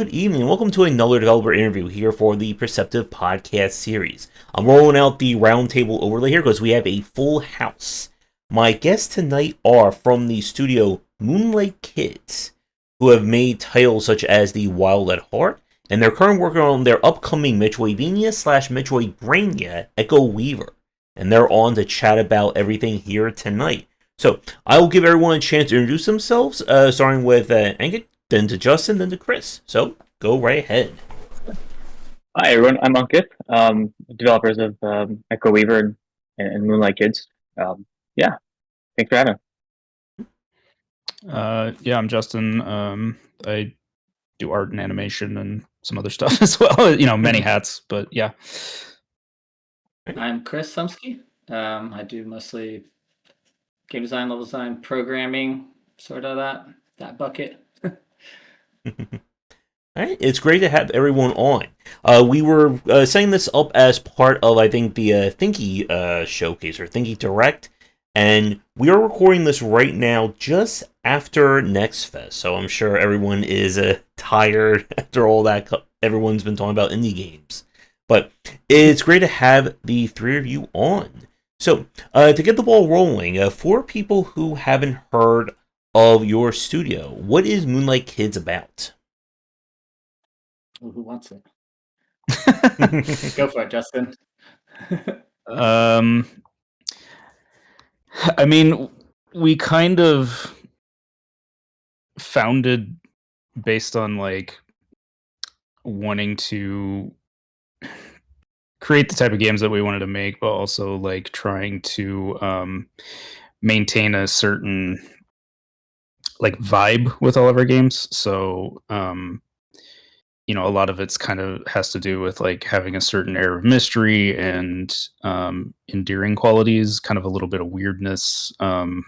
good evening, and welcome to another developer interview here for the Perceptive podcast series. I'm rolling out the roundtable overlay here because we have a full house. My guests tonight are from the studio Moonlight Kids, who have made titles such as The Wild at Heart, and they're currently working on their upcoming metroidbrainia slash metroidbrainia Echoweaver. And they're on to chat about everything here tonight. So, I will give everyone a chance to introduce themselves, starting with Ankit, then to Justin, then to Chris. So, go right ahead. Hi everyone, I'm Ankit, developers of Echoweaver and Moonlight Kids. Yeah, thanks for having me. Yeah, I'm Justin. I do art and animation and some other stuff as well. Many hats, but yeah. I'm Chris Sumsky. I do mostly game design, level design, programming, sort of that bucket. All right, it's great to have everyone on. We were setting this up as part of, I think, the Thinky showcase or Thinky Direct, and we are recording this right now just after Next Fest, so I'm sure everyone is tired after all that. Everyone's been talking about indie games. But it's great to have the three of you on. So, to get the ball rolling, for people who haven't heard of your studio, what is Moonlight Kids about? Well, who wants it? Go for it, Justin. I mean, we kind of founded based on wanting to create the type of games that we wanted to make, but also trying to maintain a certain vibe with all of our games. So a lot of it's kind of has to do with having a certain air of mystery and endearing qualities, kind of a little bit of weirdness. And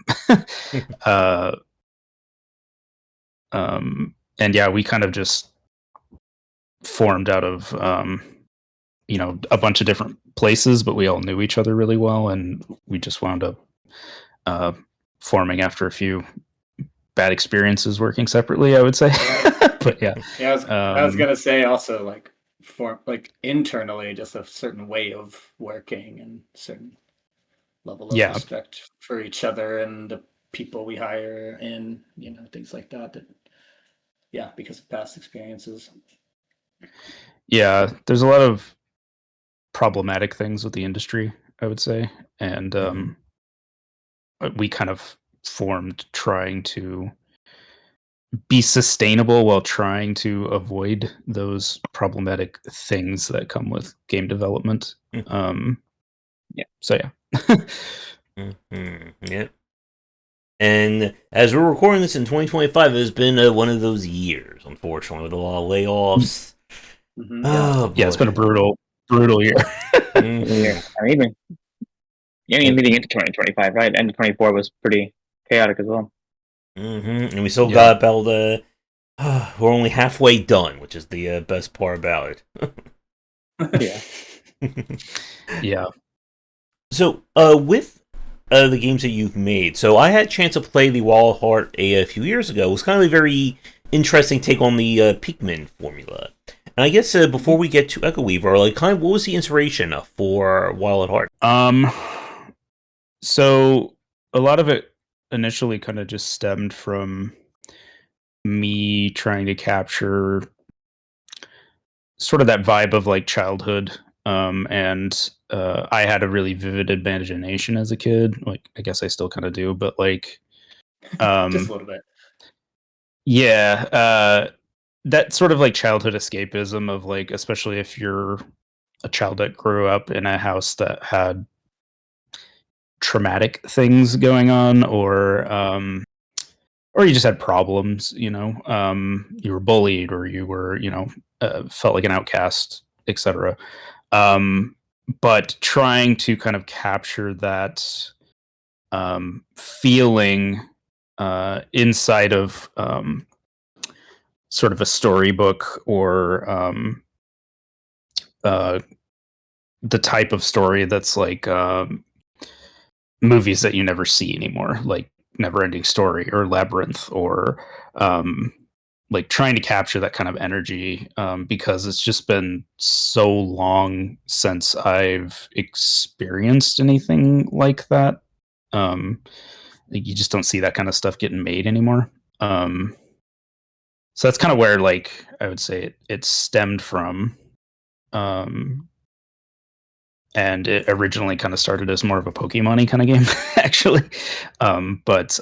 yeah, we kind of just formed out of a bunch of different places, but we all knew each other really well, and we just wound up forming after a few bad experiences working separately, I would say. But yeah, I was gonna say also for internally, just a certain way of working and certain level of respect for each other and the people we hire, and things like that. Yeah, because of past experiences. Yeah, there's a lot of problematic things with the industry, I would say, and we kind of formed trying to be sustainable while trying to avoid those problematic things that come with game development. So yeah. Yeah. And as we're recording this in 2025, it has been one of those years, unfortunately, with a lot of layoffs. Mm-hmm. Oh, yeah, it's been a brutal year. Yeah, I mean, even leading into 2025, right? End of 24 was pretty chaotic as well. And we still got about we're only halfway done, which is the best part about it. Yeah. Yeah. So, with the games that you've made, so I had a chance to play The Wild at Heart a few years ago. It was kind of a very interesting take on the Pikmin formula. And I guess before we get to Echoweaver, what was the inspiration for Wild at Heart? So a lot of it initially kind of just stemmed from me trying to capture sort of that vibe of childhood. And I had a really vivid imagination as a kid. I guess I still kind of do, but just a little bit. Yeah. That sort of childhood escapism of especially if you're a child that grew up in a house that had traumatic things going on, or you just had problems, you were bullied, or you were, felt like an outcast, etc. But trying to kind of capture that feeling inside of sort of a storybook, or the type of story that's movies that you never see anymore, like Never Ending Story or Labyrinth, or like trying to capture that kind of energy, because it's just been so long since I've experienced anything like that. Like you just don't see that kind of stuff getting made anymore. So that's kind of where, like, I would say it stemmed from. Um, and it originally kind of started as more of a Pokemon-y kind of game, actually. But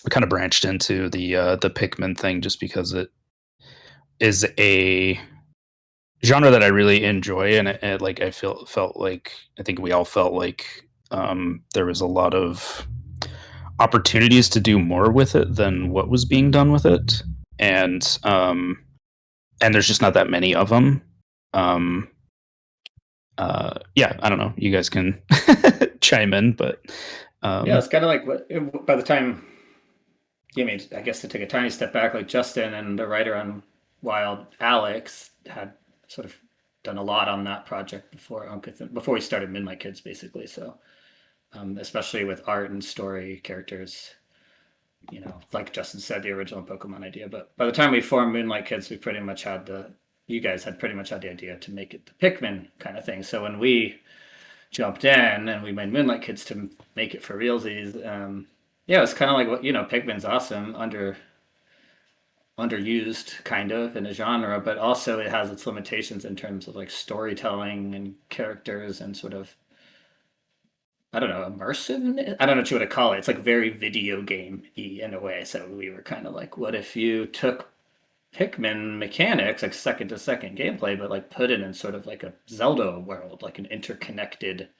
I kind of branched into the Pikmin thing just because it is a genre that I really enjoy, and it like felt like, I think we all felt like there was a lot of opportunities to do more with it than what was being done with it, and there's just not that many of them. Yeah, I don't know. You guys can chime in, but yeah, it's kind of like by the time. I mean, I guess to take a tiny step back, like Justin and the writer on Wild, Alex, had sort of done a lot on that project before Ankit, before we started Moonlight Kids, basically. So, especially with art and story, characters, you know, like Justin said, the original Pokemon idea. But by the time we formed Moonlight Kids, we pretty much had you guys had pretty much had the idea to make it the Pikmin kind of thing. So when we jumped in and we made Moonlight Kids to make it for realsies, yeah, it's kind of like what, you know, Pikmin's awesome, underused kind of in a genre, but also it has its limitations in terms of like storytelling and characters and sort of, I don't know, immersive. I don't know what you would call it. It's like very video game-y in a way. So we were kind of like, what if you took Pikmin mechanics, like second to second gameplay, but like put it in sort of like a Zelda world, like an interconnected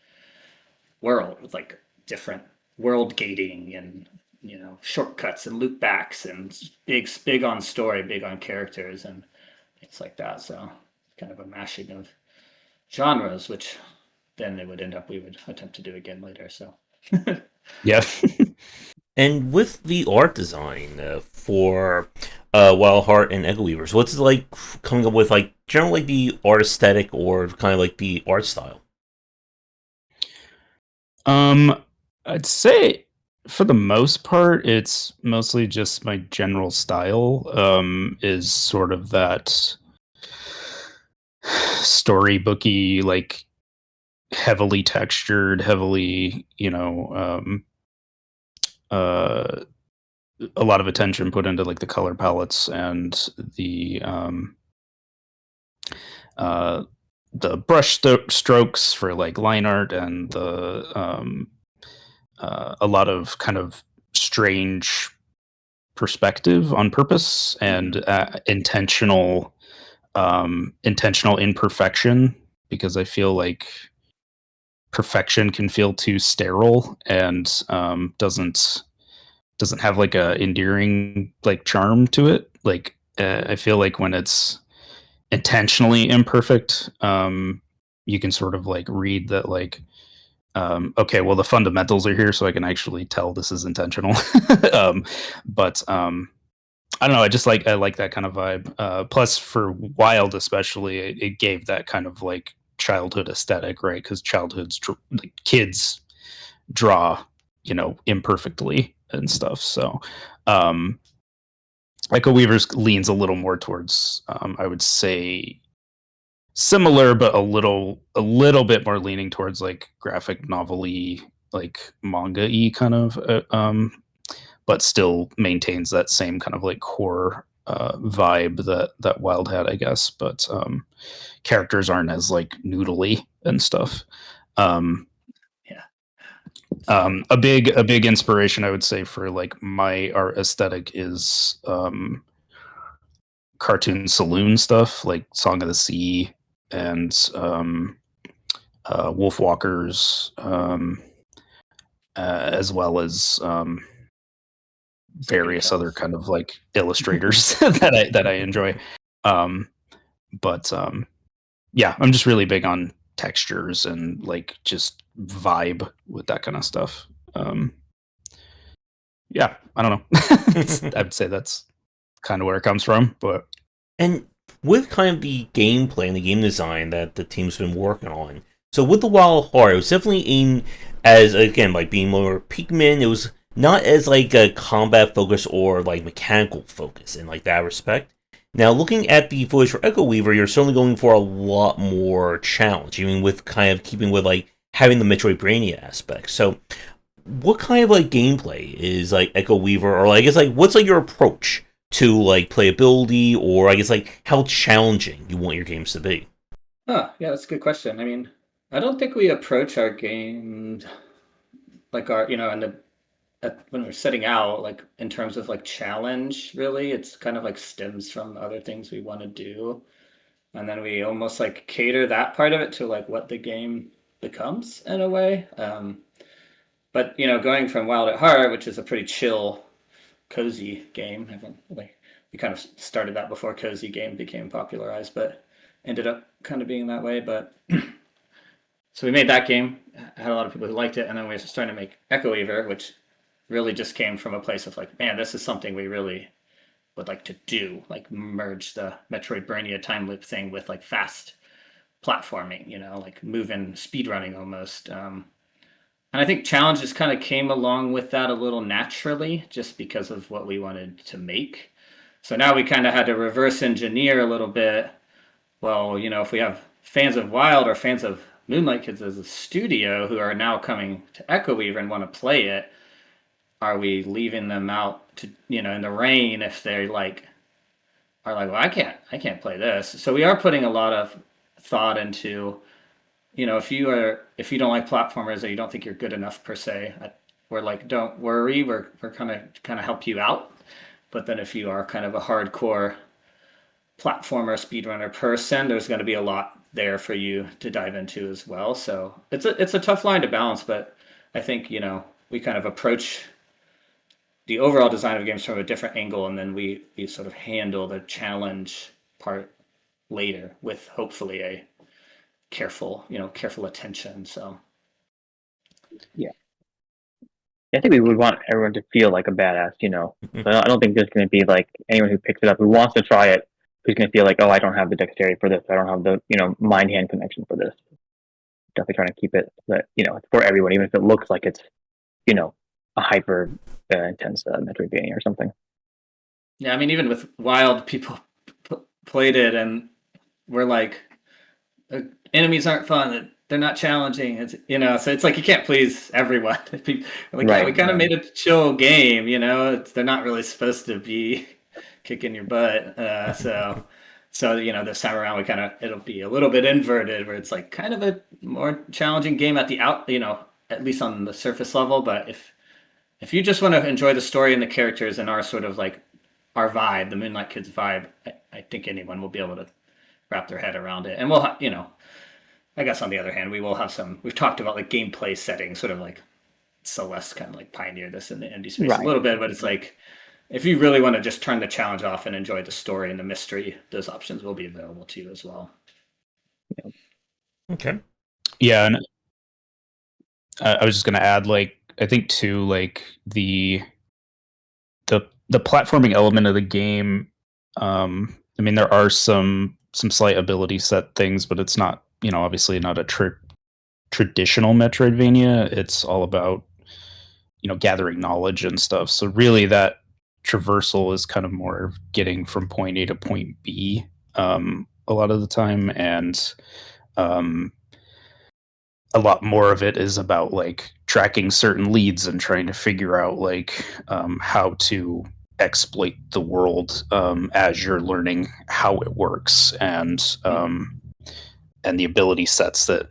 world with like different world gating and, you know, shortcuts and loop backs and big on story, big on characters and things like that. So kind of a mashing of genres, which then it would end up we would attempt to do again later. So yeah. And with the art design for Wild Heart and Echoweavers, what's it like coming up with like generally like the art aesthetic or kind of like the art style? I'd say for the most part, it's mostly just my general style. Is sort of that storybooky, like heavily textured, heavily, you know, a lot of attention put into like the color palettes and the brush strokes for like line art and a lot of kind of strange perspective on purpose and intentional imperfection, because I feel like perfection can feel too sterile and doesn't have like a endearing like charm to it. Like I feel like when it's intentionally imperfect, you can sort of like read that like, okay, well the fundamentals are here, so I can actually tell this is intentional. But I don't know. I like that kind of vibe. Plus, for Wild especially, it gave that kind of like childhood aesthetic, right? Because like, kids draw, you know, imperfectly and stuff. So, Echoweavers leans a little more towards, I would say, similar, but a little bit more leaning towards like graphic novel-y, like manga-y kind of, but still maintains that same kind of like core vibe that Wild had, I guess. But characters aren't as like noodly and stuff. A big inspiration, I would say, for like my art aesthetic is cartoon saloon stuff, like Song of the Sea and Wolfwalkers, as well as various other kind of like illustrators that I enjoy. But yeah, I'm just really big on textures and like just vibe with that kind of stuff. Yeah, I don't know. I would say that's kind of where it comes from. But And with kind of the gameplay and the game design that the team's been working on, so with the Wild Heart, it was definitely aimed as, again, like being more Pikmin. It was not as like a combat focus or like mechanical focus in like that respect. Now, looking at the footage for Echoweaver, you're certainly going for a lot more challenge, even with kind of keeping with like having the metroidbrainia aspect. So, what kind of like gameplay is like Echoweaver, or like, I guess like what's like your approach to like playability, or I guess like how challenging you want your games to be? Oh, yeah, that's a good question. I mean, I don't think we approach our games like our, in when we're setting out, like in terms of like challenge, really, it's kind of like stems from other things we want to do. And then we almost like cater that part of it to like what the game becomes in a way. But going from Wild at Heart, which is a pretty chill, cozy game, we kind of started that before cozy game became popularized, but ended up kind of being that way. But so we made that game, had a lot of people who liked it, and then we were starting to make Echoweaver, which really just came from a place of like, man, this is something we really would like to do, like merge the Metroidbrainia time loop thing with like fast platforming, like moving, speed running almost. And I think challenges kind of came along with that a little naturally, just because of what we wanted to make. So now we kind of had to reverse engineer a little bit. Well, if we have fans of Wild or fans of Moonlight Kids as a studio who are now coming to Echoweaver and want to play it, are we leaving them out to in the rain if they like are like, well, I can't play this. So we are putting a lot of thought into if you don't like platformers or you don't think you're good enough per se, we're like, don't worry, we're kind of help you out. But then if you are kind of a hardcore platformer speedrunner person, there's going to be a lot there for you to dive into as well. So it's a tough line to balance, but I think we kind of approach the overall design of games from a different angle, and then we sort of handle the challenge part later with hopefully a careful attention. So Yeah. I think we would want everyone to feel like a badass, So I don't think there's going to be like anyone who picks it up who wants to try it who's going to feel like, oh, I don't have the dexterity for this. I don't have the mind hand connection for this. Definitely trying to keep it that it's for everyone, even if it looks like it's a hyper intense Metroidvania or something. yeah, I mean, even with Wild, people played it and we're like, enemies aren't fun. They're not challenging. It's so it's like you can't please everyone. Like, Right, yeah, we kind of right. made a chill game. They're not really supposed to be kicking your butt. So this time around it'll be a little bit inverted, where it's like kind of a more challenging game at at least on the surface level. But if you just want to enjoy the story and the characters and our sort of like our vibe, the Moonlight Kids vibe, I think anyone will be able to wrap their head around it. And I guess on the other hand, we will have we've talked about like gameplay settings, sort of like Celeste kind of like pioneered this in the indie space a little bit, but it's like, if you really want to just turn the challenge off and enjoy the story and the mystery, those options will be available to you as well. Okay. Yeah, and I was just going to add, like, I think too, like the platforming element of the game. I mean, there are some slight ability set things, but it's not, obviously not a traditional Metroidvania. It's all about gathering knowledge and stuff. So really, that traversal is kind of more of getting from point A to point B a lot of the time, and a lot more of it is about like tracking certain leads and trying to figure out like how to exploit the world as you're learning how it works, and the ability sets that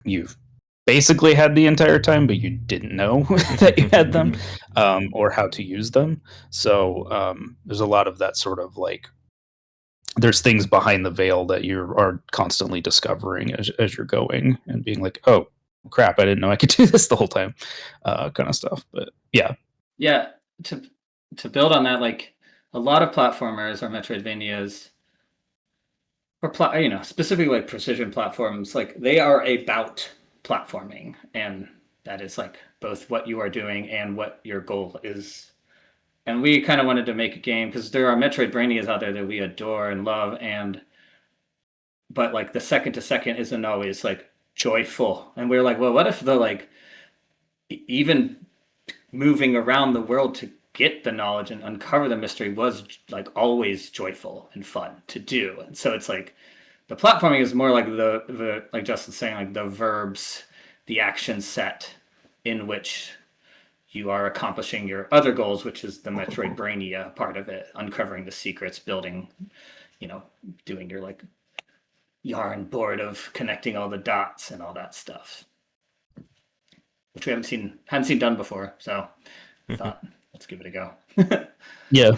you've basically had the entire time, but you didn't know that you had them, or how to use them. So there's a lot of that sort of like, there's things behind the veil that you are constantly discovering as you're going and being like, oh crap, I didn't know I could do this the whole time, kind of stuff. But yeah. To build on that, like a lot of platformers or Metroidvanias, or specifically like precision platforms, like they are about platforming, and that is like both what you are doing and what your goal is. And we kind of wanted to make a game because there are Metroidbrainas out there that we adore and love, but like the second to second isn't always like joyful. And we're like, well, what if the like even moving around the world to get the knowledge and uncover the mystery was like always joyful and fun to do. And so it's like the platforming is more like the like Justin's saying, like the verbs, the action set in which you are accomplishing your other goals, which is the metroidbrainia part of it, uncovering the secrets, building, doing your like yarn board of connecting all the dots and all that stuff, which we hadn't seen done before. So I thought, let's give it a go. Yeah.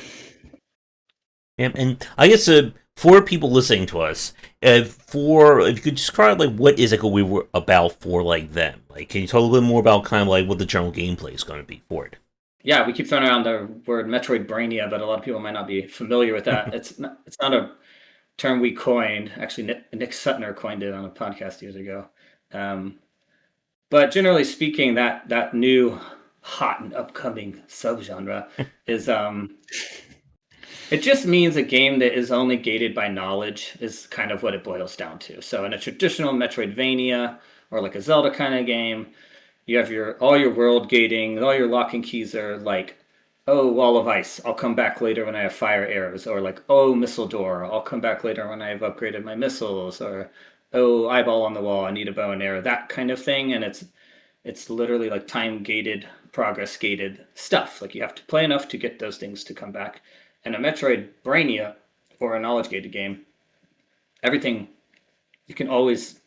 And I guess for people listening to us, if you could describe like what is Echoweaver about for like them, like can you talk a little bit more about kind of like what the general gameplay is going to be for it? Yeah, we keep throwing around the word metroidbrainia, but a lot of people might not be familiar with that. It's not a term we coined. Actually, Nick Sutner coined it on a podcast years ago. But generally speaking, that new hot and upcoming subgenre is it just means a game that is only gated by knowledge is kind of what it boils down to. So in a traditional Metroidvania or like a Zelda kind of game, you have all your world gating, all your locking keys are like, oh, wall of ice, I'll come back later when I have fire arrows, or like, oh, missile door, I'll come back later when I have upgraded my missiles, or oh, eyeball on the wall, I need a bow and arrow, that kind of thing. And it's literally like time gated, progress gated stuff. Like you have to play enough to get those things to come back. And a Metroidbrainia or a knowledge gated game, everything, you can always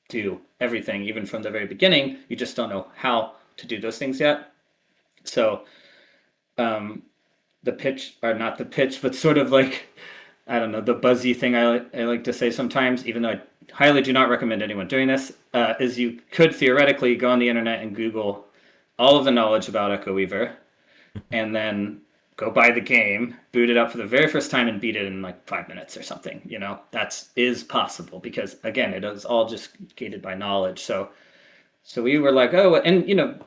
do everything, even from the very beginning. You just don't know how to do those things yet. So the pitch, or not the pitch, but sort of like, I don't know, the buzzy thing I like to say sometimes, even though I highly do not recommend anyone doing this, is you could theoretically go on the internet and Google all of the knowledge about Echoweaver, and then go buy the game, boot it up for the very first time, and beat it in like 5 minutes or something. That is possible because, again, it is all just gated by knowledge. So we were like, oh, and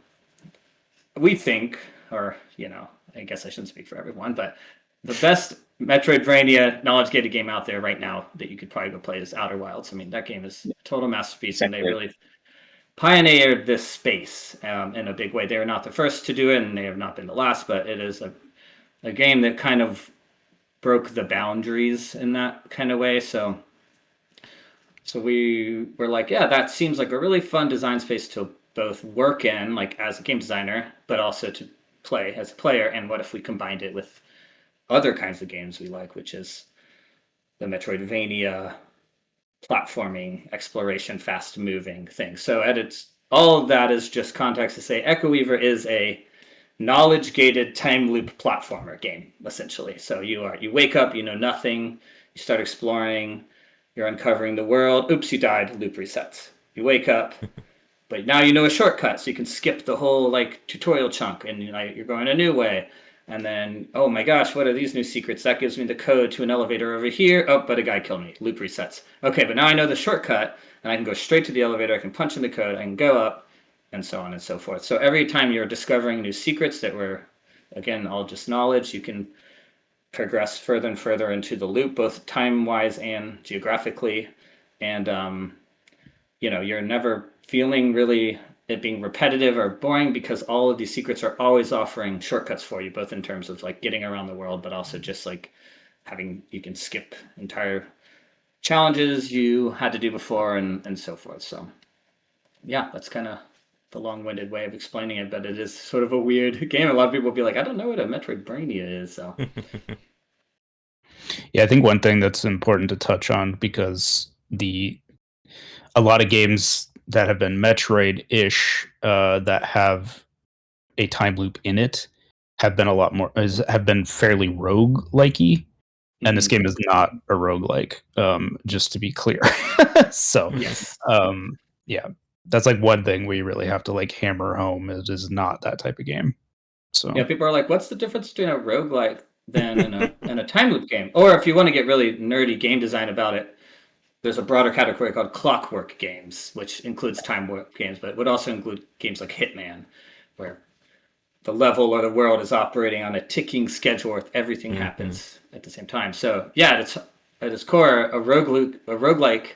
we think, or I guess I shouldn't speak for everyone, but the best Metroidvania knowledge gated game out there right now that you could probably go play is Outer Wilds. I mean, that game is a total masterpiece, and they really pioneered this space in a big way. They were not the first to do it, and they have not been the last, but it is a game that kind of broke the boundaries in that kind of way. So we were like, yeah, that seems like a really fun design space to both work in, like as a game designer, but also to play as a player. And what if we combined it with other kinds of games we like, which is the Metroidvania, platforming, exploration, fast moving thing. So all of that is just context to say Echoweaver is a knowledge gated time loop platformer game, essentially. So you wake up, you know nothing, you start exploring, you're uncovering the world, oops, you died, loop resets. You wake up, but now you know a shortcut, so you can skip the whole like tutorial chunk, and you're going a new way. And then, oh my gosh, what are these new secrets? That gives me the code to an elevator over here. Oh, but a guy killed me. Loop resets. Okay, but now I know the shortcut, and I can go straight to the elevator. I can punch in the code. I can go up, and so on and so forth. So every time you're discovering new secrets that were, again, all just knowledge, you can progress further and further into the loop, both time-wise and geographically. And, you're never feeling really it being repetitive or boring because all of these secrets are always offering shortcuts for you, both in terms of like getting around the world, but also just like you can skip entire challenges you had to do before and so forth. So yeah, that's kind of the long-winded way of explaining it, but it is sort of a weird game. A lot of people will be like, I don't know what a Metroidbrainia is. So yeah, I think one thing that's important to touch on, because a lot of games that have been Metroid-ish that have a time loop in it have been have been fairly rogue-likey. And this game is not a roguelike, just to be clear. So yes. Yeah, that's like one thing we really have to like hammer home. It is not that type of game. So yeah, people are like, what's the difference between a roguelike and a time loop game? Or if you want to get really nerdy game design about it, there's a broader category called clockwork games, which includes time warp games, but it would also include games like Hitman, where the level or the world is operating on a ticking schedule where everything happens at the same time. So yeah, at its core, a roguelike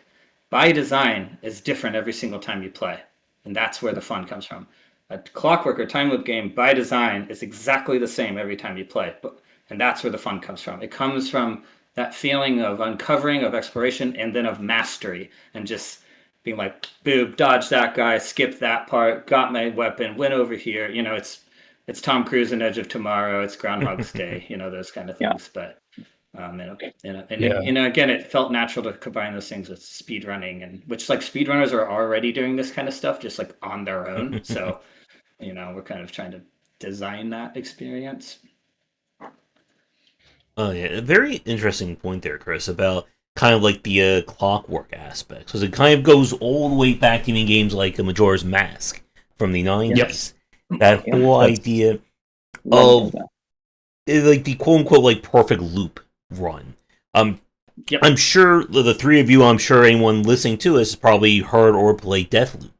by design is different every single time you play. And that's where the fun comes from. a clockwork or time loop game by design is exactly the same every time you play. And that's where the fun comes from. It comes from that feeling of uncovering, of exploration, and then of mastery, and just being like, boom, dodge that guy, skip that part, got my weapon, went over here. It's Tom Cruise in Edge of Tomorrow, it's Groundhog's Day, those kind of things. But again, it felt natural to combine those things with speed running, and which like speedrunners are already doing this kind of stuff just like on their own. So we're kind of trying to design that experience. Oh yeah, a very interesting point there, Chris, about kind of like the clockwork aspect, because it kind of goes all the way back to even games like Majora's Mask from the 90s. Yep. That whole idea of like the quote unquote like perfect loop run. I'm sure the three of you, I'm sure anyone listening to us has probably heard or played Deathloop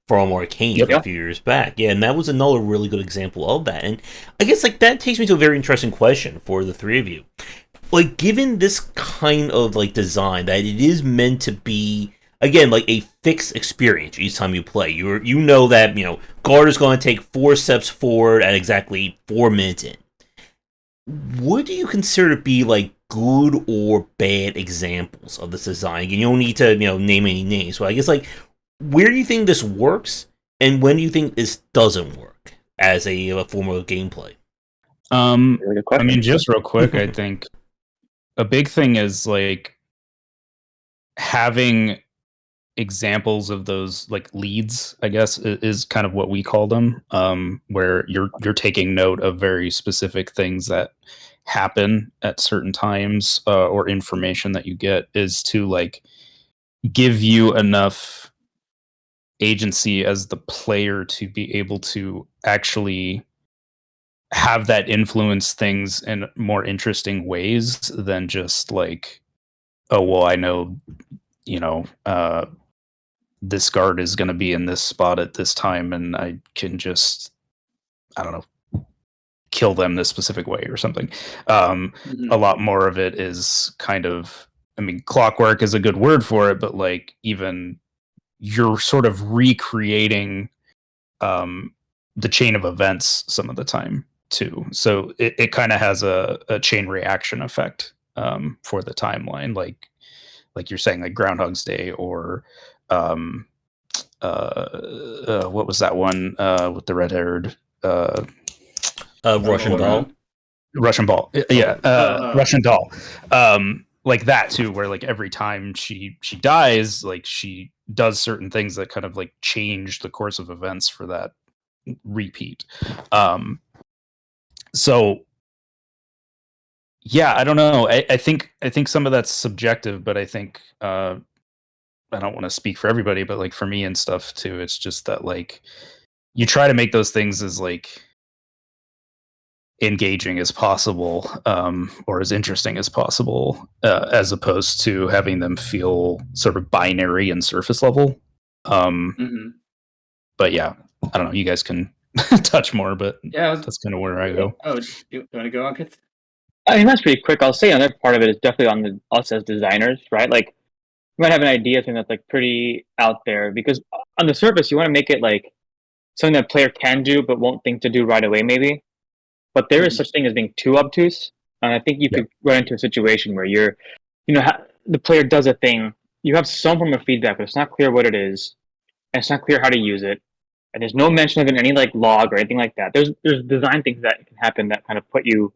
from Arcane a few years back. Yeah, and that was another really good example of that. And I guess like that takes me to a very interesting question for the three of you. Like, given this kind of like design that it is meant to be, again, like a fixed experience each time you play. You know that, guard is going to take 4 steps forward at exactly 4 minutes in. What do you consider to be like good or bad examples of this design? Again, you don't need to, name any names, but I guess like, where do you think this works, and when do you think this doesn't work as a form of gameplay? I mean, just real quick, I think a big thing is like having examples of those like leads, I guess, is kind of what we call them, where you're taking note of very specific things that happen at certain times, or information that you get, is to like give you enough agency as the player to be able to actually have that influence things in more interesting ways than just like, oh well, I know this guard is going to be in this spot at this time, and I can just, I don't know, kill them this specific way or something. A lot more of it is kind of, I mean, clockwork is a good word for it, but like even you're sort of recreating the chain of events some of the time too. So it kind of has a chain reaction effect for the timeline, like you're saying, like Groundhog's Day, or what was that one with the red-haired Russian doll? Russian doll. Russian doll. Like that too, where like every time she dies, like she does certain things that kind of like change the course of events for that repeat. So yeah, I don't know. I think some of that's subjective, but I think I don't want to speak for everybody, but like for me and stuff too, it's just that like you try to make those things as like engaging as possible, or as interesting as possible, as opposed to having them feel sort of binary and surface level. But yeah, I don't know. You guys can touch more, but that's kind of where I go. Oh, you want to go, Ankit? I mean, that's pretty quick. I'll say another part of it is definitely on us as designers, right? Like, you might have an idea thing that's like pretty out there, because on the surface you want to make it like something that a player can do but won't think to do right away, maybe. But there is such thing as being too obtuse, and I think you could run into a situation where the player does a thing, you have some form of feedback, but it's not clear what it is, and it's not clear how to use it, and there's no mention of it in any like log or anything like that. There's design things that can happen that kind of put you,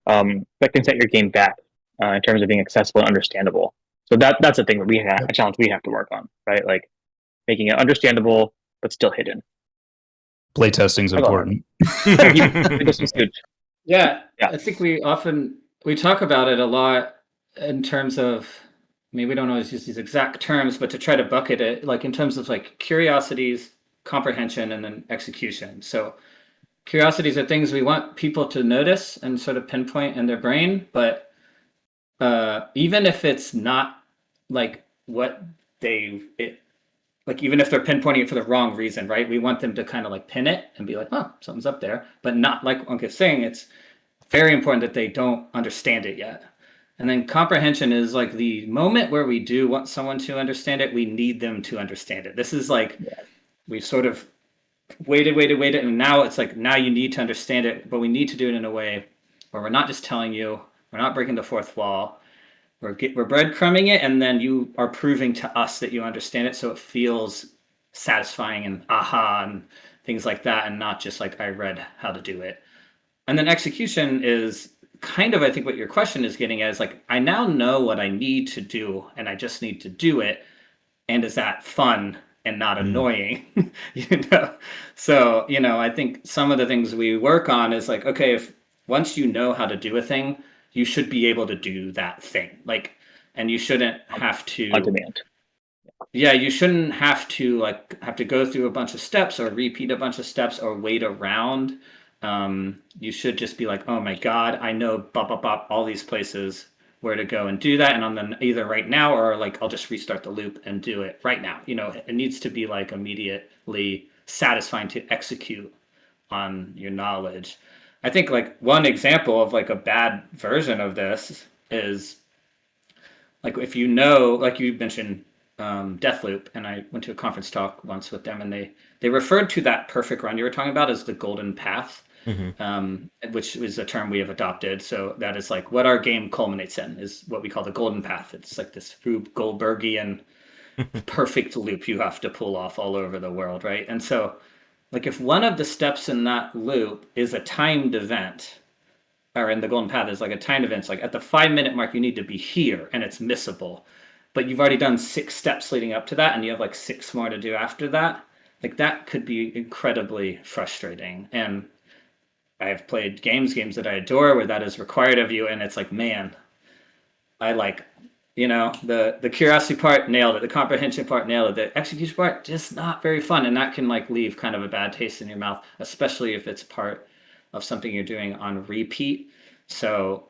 that can set your game back in terms of being accessible and understandable. So that's a thing that a challenge we have to work on, right? Like making it understandable but still hidden. Playtesting is important. This is huge. Yeah, I think we talk about it a lot in terms of, I mean, we don't always use these exact terms, but to try to bucket it, like in terms of like curiosities, comprehension, and then execution. So curiosities are things we want people to notice and sort of pinpoint in their brain, but even if it's not like what like even if they're pinpointing it for the wrong reason, right? We want them to kind of like pin it and be like, oh, something's up there, but not like Ankit's saying. It's very important that they don't understand it yet. And then comprehension is like the moment where we do want someone to understand it, we need them to understand it. This is like, we sort of waited, and now it's like now you need to understand it, but we need to do it in a way where we're not just telling you, we're not breaking the fourth wall, we're breadcrumbing it, and then you are proving to us that you understand it, so it feels satisfying and aha and things like that, and not just like I read how to do it. And then execution is kind of, I think, what your question is getting at is like, I now know what I need to do, and I just need to do it. And is that fun and not annoying? So, I think some of the things we work on is like, okay, if once you know how to do a thing, you should be able to do that thing. Like, and you shouldn't have to on demand. Yeah, you shouldn't have to go through a bunch of steps or repeat a bunch of steps or wait around. You should just be like, oh my God, I know bop, bop, bop, all these places where to go and do that. And I'm then either right now or like, I'll just restart the loop and do it right now. It needs to be like immediately satisfying to execute on your knowledge. I think like one example of like a bad version of this is like if like you mentioned Deathloop, and I went to a conference talk once with them, and they referred to that perfect run you were talking about as the golden path, which is a term we have adopted. So that is like what our game culminates in is what we call the golden path. It's like this Rube Goldbergian perfect loop you have to pull off all over the world, right? And so, like if one of the steps in that loop is a timed event, or in the golden path is like a timed event, it's like at the 5-minute mark you need to be here, and it's missable, but you've already done 6 steps leading up to that, and you have like 6 more to do after that. Like that could be incredibly frustrating. And I've played games that I adore where that is required of you, and it's like, man, I like, the curiosity part nailed it, the comprehension part nailed it, the execution part just not very fun, and that can like leave kind of a bad taste in your mouth, especially if it's part of something you're doing on repeat. So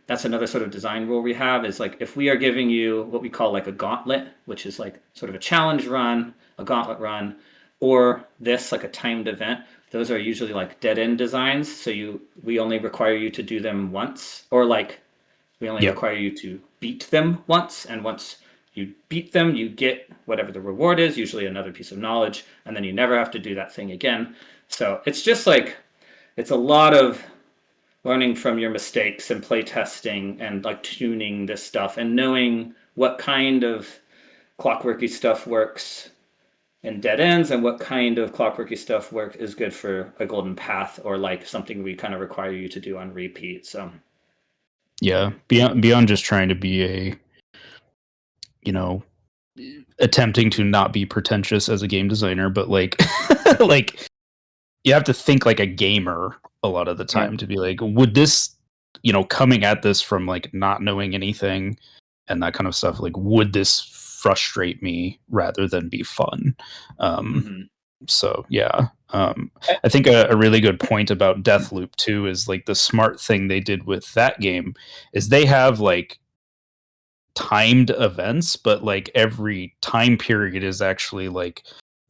that's another sort of design rule we have is like if we are giving you what we call like a gauntlet, which is like sort of a challenge run, a gauntlet run, or this like a timed event, those are usually like dead end designs. So we only require you to do them once, or like we only require you to beat them once, and once you beat them, you get whatever the reward is, usually another piece of knowledge, and then you never have to do that thing again. So it's just like it's a lot of learning from your mistakes and play testing and like tuning this stuff and knowing what kind of clockworky stuff works in dead ends and what kind of clockworky stuff is good for a golden path, or like something we kind of require you to do on repeat. So yeah, beyond just trying to be attempting to not be pretentious as a game designer, but like like you have to think like a gamer a lot of the time to be like, would this, coming at this from like not knowing anything and that kind of stuff, like would this frustrate me rather than be fun? So yeah, I think a really good point about Deathloop too is like the smart thing they did with that game is they have like timed events, but like every time period is actually like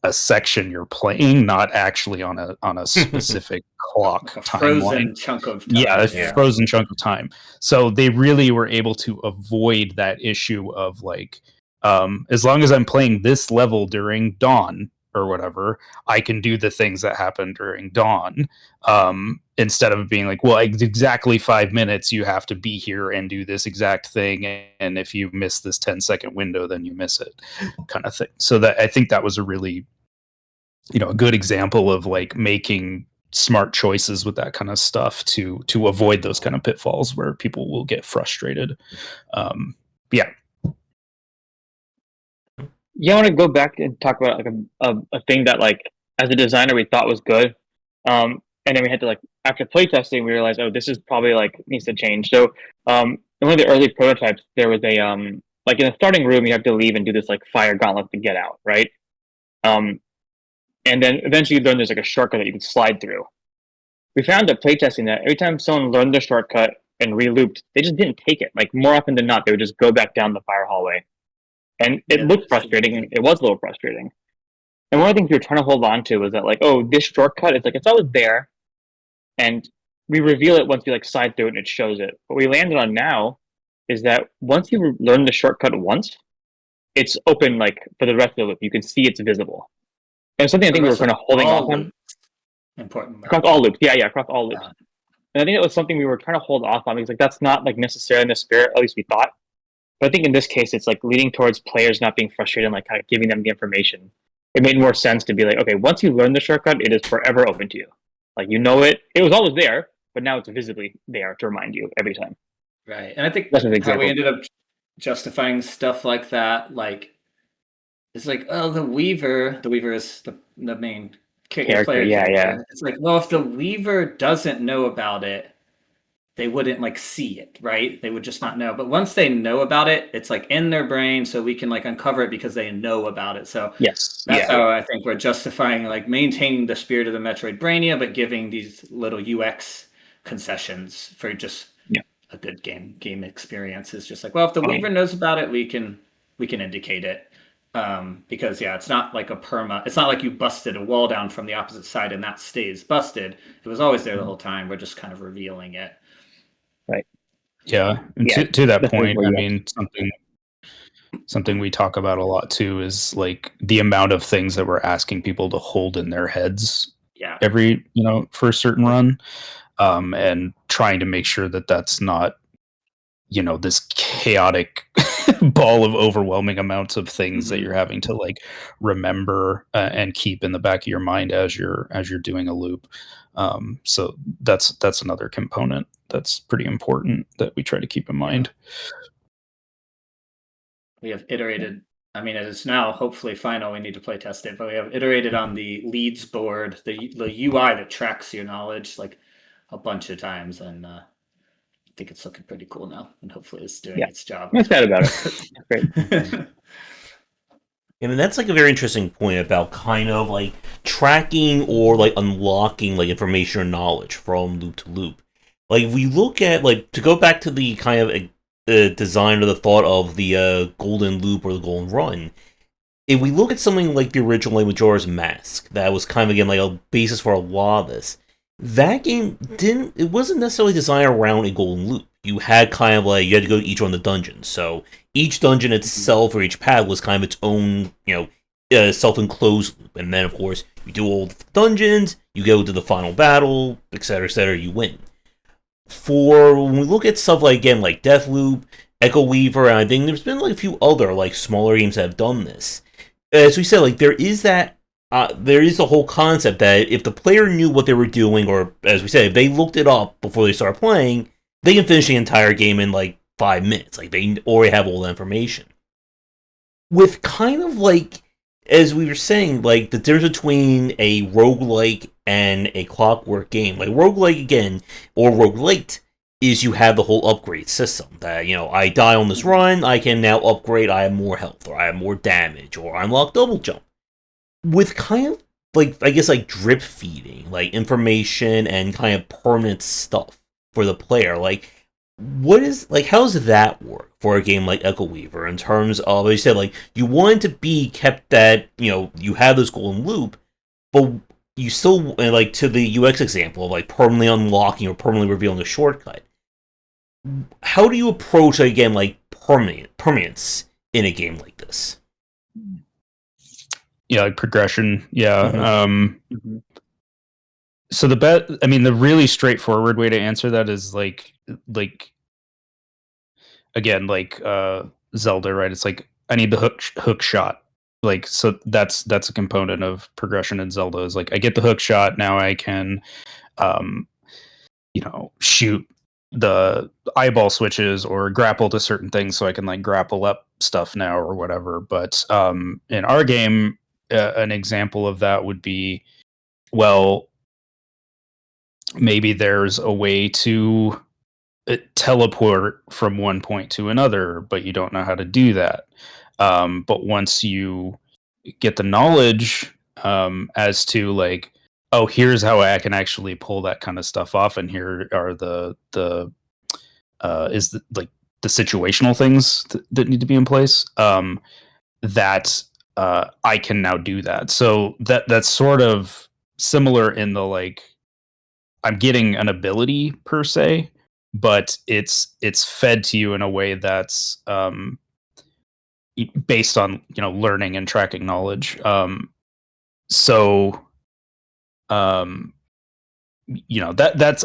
a section you're playing, not actually on a specific clock like a timeline. Frozen chunk of time. Yeah, frozen chunk of time. So they really were able to avoid that issue of like, as long as I'm playing this level during dawn or whatever, I can do the things that happen during dawn. Instead of being like, well, exactly 5 minutes, you have to be here and do this exact thing. And if you miss this 10-second window, then you miss it, kind of thing. So that I think that was a really, a good example of like making smart choices with that kind of stuff to avoid those kind of pitfalls where people will get frustrated. Yeah. Yeah, I want to go back and talk about like a thing that like as a designer we thought was good, and then we had to like after playtesting we realized, oh, this is probably like needs to change. So in one of the early prototypes there was a like in the starting room you have to leave and do this like fire gauntlet to get out, right? And then eventually you learn there's like a shortcut that you can slide through. We found at playtesting that every time someone learned the shortcut and re-looped, they just didn't take it. Like more often than not, they would just go back down the fire hallway. And it looked frustrating, and it was a little frustrating. And one of the things we were trying to hold on to was that, like, oh, this shortcut, it's like, it's always there, and we reveal it once we, like, slide through it and it shows it. What we landed on now is that once you learn the shortcut once, it's open, like, for the rest of the loop. You can see it's visible. And it's something I think we were kind of holding off on. Importantly. Across all loops. Yeah, across all loops. And I think it was something we were trying to hold off on because like that's not like necessarily in the spirit, at least we thought. But I think in this case, it's like leading towards players not being frustrated and like kind of giving them the information. It made more sense to be like, okay, once you learn the shortcut, it is forever open to you. Like you know it. It was always there, but now it's visibly there to remind you every time. Right. And I think That's an how example. we ended up justifying stuff like that, like it's like, oh, the Weaver is the main Character, player yeah, character. yeah. It's like, well, if the Weaver doesn't know about it, they wouldn't like see it, right? They would just not know. But once they know about it, it's like in their brain, so we can like uncover it because they know about it. So Yes. that's how I think we're justifying like maintaining the spirit of the metroidbrainia, but giving these little UX concessions for just a good game experience. Is just like, well, if the Weaver knows about it, we can indicate it. Because it's not like it's not like you busted a wall down from the opposite side and that stays busted. It was always there the whole time. We're just kind of revealing it. Right. Yeah. And to that point, I mean, something we talk about a lot too is like the amount of things that we're asking people to hold in their heads every, for a certain run. And trying to make sure that that's not, this chaotic ball of overwhelming amounts of things that you're having to like remember and keep in the back of your mind as you're doing a loop. So that's another component that's pretty important that we try to keep in mind. We have iterated. I mean, it is now hopefully final. We need to play test it, but we have iterated on the leads board, the UI that tracks your knowledge, like a bunch of times, and I think it's looking pretty cool now, and hopefully it's doing its job. I'm excited about it. Great. And that's like a very interesting point about kind of like tracking or like unlocking like information or knowledge from loop to loop. Like if we look at like to go back to the kind of design or the thought of the golden loop or the golden run. If we look at something like the original like Majora's Mask, that was kind of again like a basis for a lot of this. That game wasn't necessarily designed around a golden loop. You had kind of like, you had to go to each one of the dungeons. So each dungeon itself or each path was kind of its own, self-enclosed loop. And then, of course, you do all the dungeons, you go to the final battle, etc., you win. For when we look at stuff like, again, like Deathloop, Echoweaver, and I think there's been like a few other like smaller games that have done this. As we said, like there is the whole concept that if the player knew what they were doing, or as we said, if they looked it up before they start playing, they can finish the entire game in like 5 minutes. Like they already have all the information. With kind of like, as we were saying, like the difference between a roguelike and a clockwork game. Like roguelike again, or roguelite, is you have the whole upgrade system. That, I die on this run, I can now upgrade, I have more health, or I have more damage, or I unlock double jump. With kind of like, I guess like drip feeding, like information and kind of permanent stuff for the player, like how does that work for a game like Echoweaver in terms of, as you said, like you want it to be kept that, you have this golden loop, but you still, like to the UX example of like permanently unlocking or permanently revealing a shortcut. How do you approach, again, like permanence in a game like this? Yeah, like progression. Yeah. So the really straightforward way to answer that is like again, like Zelda, right? It's like I need the hook shot. Like, so that's a component of progression in Zelda, is like I get the hook shot, now I can shoot the eyeball switches or grapple to certain things, so I can like grapple up stuff now or whatever. But in our game, an example of that would be, well, maybe there's a way to teleport from one point to another, but you don't know how to do that. But once you get the knowledge as to like, oh, here's how I can actually pull that kind of stuff off, and here are the situational things that need to be in place, that I can now do that. So that's sort of similar in the like, I'm getting an ability per se, but it's fed to you in a way that's based on learning and tracking knowledge. So, that's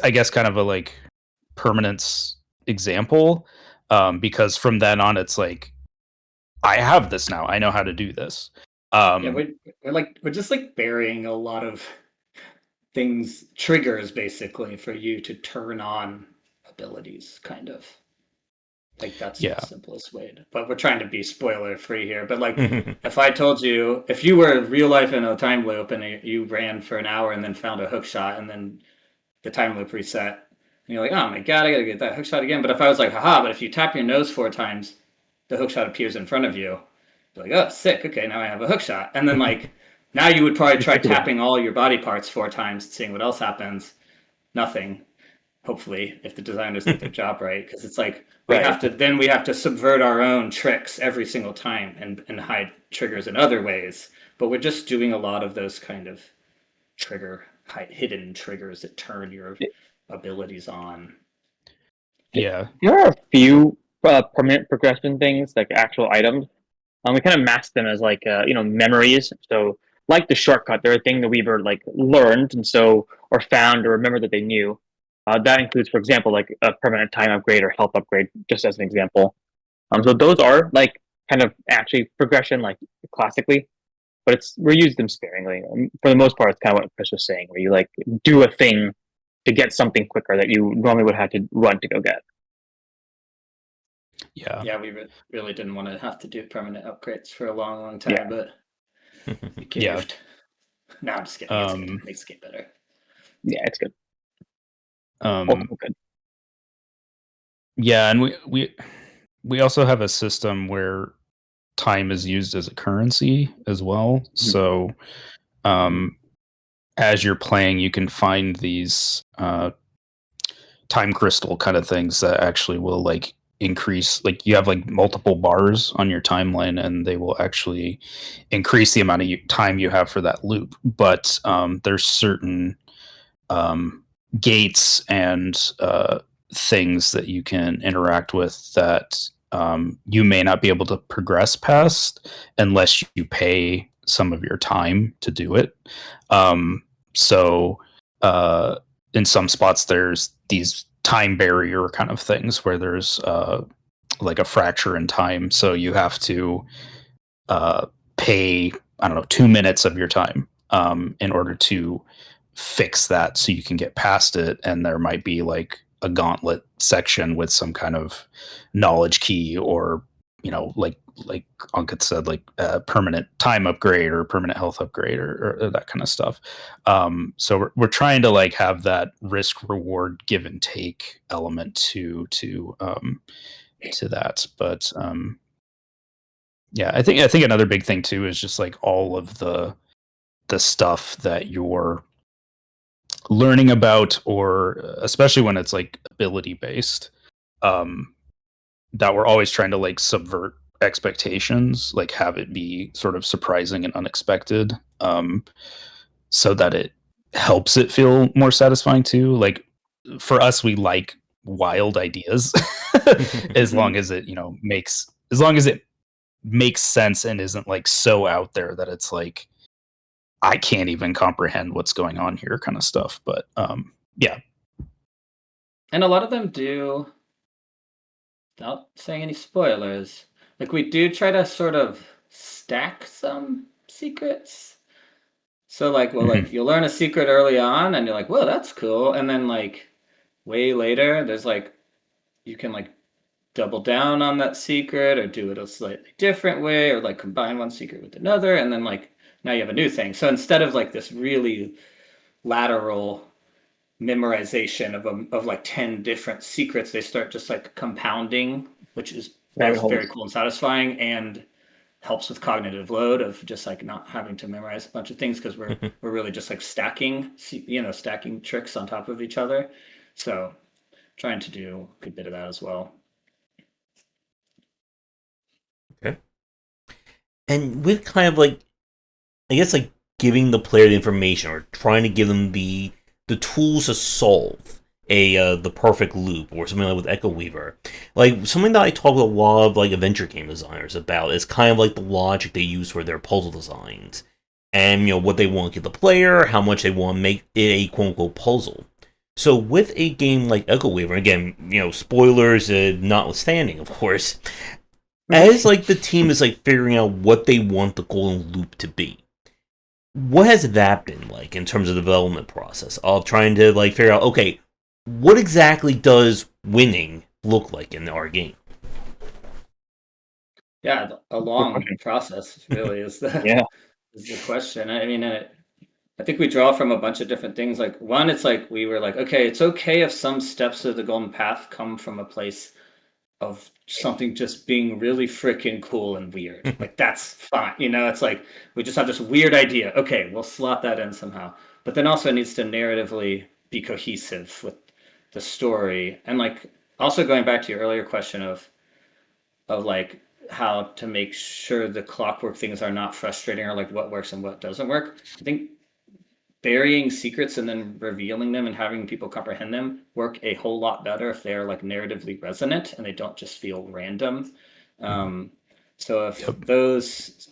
I guess kind of a like permanence example, because from then on it's like I have this now. I know how to do this. Yeah, we're just like burying a lot of things, triggers basically for you to turn on abilities, kind of. Like that's the simplest way but we're trying to be spoiler free here. But like if I told you, if you were real life in a time loop and you ran for an hour and then found a hook shot and then the time loop reset and you're like, oh my god, I gotta get that hook shot again. But if I was like, haha, but if you tap your nose 4 times, the hook shot appears in front of you. You're like, oh sick, okay, now I have a hook shot. And then like now you would probably try tapping all your body parts 4 times, seeing what else happens. Nothing. Hopefully, if the designers did their job right, because it's like we have to subvert our own tricks every single time and hide triggers in other ways. But we're just doing a lot of those kind of hidden triggers that turn your abilities on. Yeah, there are a few permanent progression things, like actual items. We kind of mask them as like memories. So like the shortcut, they're a thing the Weaver like learned and so or found or remembered that they knew. That includes, for example, like a permanent time upgrade or health upgrade, just as an example. So those are like kind of actually progression, like classically, but we're using them sparingly. For the most part, it's kind of what Chris was saying, where you like do a thing to get something quicker that you normally would have to run to go get. Yeah, we really didn't want to have to do permanent upgrades for a long time, but we caved. No, I'm just kidding. It makes the game better. Yeah, it's good. Good. Yeah, and we also have a system where time is used as a currency as well. So as you're playing, you can find these time crystal kind of things that actually will like increase, like you have like multiple bars on your timeline and they will actually increase the amount of time you have for that loop. But there's certain gates and things that you can interact with that you may not be able to progress past unless you pay some of your time to do it. So in some spots, there's these time barrier kind of things where there's like a fracture in time. So you have to pay, 2 minutes of your time in order to fix that so you can get past it. And there might be like a gauntlet section with some kind of knowledge key or, like Ankit said, like a permanent time upgrade or permanent health upgrade or that kind of stuff. So we're trying to like have that risk reward give and take element to that. But yeah, I think another big thing too is just like all of the stuff that you're learning about, or especially when it's like ability based, that we're always trying to like subvert expectations, like have it be sort of surprising and unexpected, so that it helps it feel more satisfying too. Like for us, we like wild ideas as long as it makes sense and isn't like so out there that it's like I can't even comprehend what's going on here kind of stuff. But yeah. And a lot of them do, without saying any spoilers, like we do try to sort of stack some secrets. So like, well, like you'll learn a secret early on and you're like, whoa, that's cool. And then like way later, there's like, you can like double down on that secret or do it a slightly different way or like combine one secret with another. And then like, now you have a new thing. So instead of like this really lateral memorization of like 10 different secrets, they start just like compounding, which is very cool and satisfying and helps with cognitive load of just like not having to memorize a bunch of things because we're really just like stacking tricks on top of each other. So trying to do a good bit of that as well. Okay. And with kind of like, I guess like giving the player the information or trying to give them the tools to solve the perfect loop or something like with Echoweaver. Like something that I talk with a lot of like adventure game designers about is kind of like the logic they use for their puzzle designs. and what they want to give the player, how much they want to make it a quote unquote puzzle. So with a game like Echoweaver, again, spoilers notwithstanding, of course, as like the team is like figuring out what they want the golden loop to be, what has that been like in terms of the development process of trying to like figure out, okay, what exactly does winning look like in our game? Yeah, a long process really is the is the question. I mean, I think we draw from a bunch of different things. Like one, it's like we were like, okay, it's okay if some steps of the golden path come from a place of something just being really freaking cool and weird. Like that's fine. It's like we just have this weird idea. Okay, we'll slot that in somehow. But then also it needs to narratively be cohesive with the story. And like also going back to your earlier question of like how to make sure the clockwork things are not frustrating, or like what works and what doesn't work. I think burying secrets and then revealing them and having people comprehend them work a whole lot better if they're like narratively resonant and they don't just feel random. So if those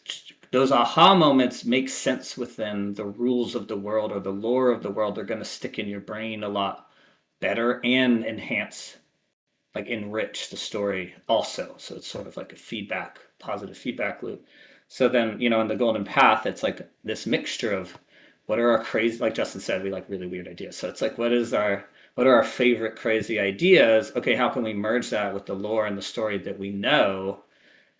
aha moments make sense within the rules of the world or the lore of the world, they're going to stick in your brain a lot better and enrich the story also. So it's sort of like a positive feedback loop. So then, in the golden path, it's like this mixture of what are our crazy, like Justin said, we like really weird ideas. So it's like, what are our favorite crazy ideas? Okay, how can we merge that with the lore and the story that we know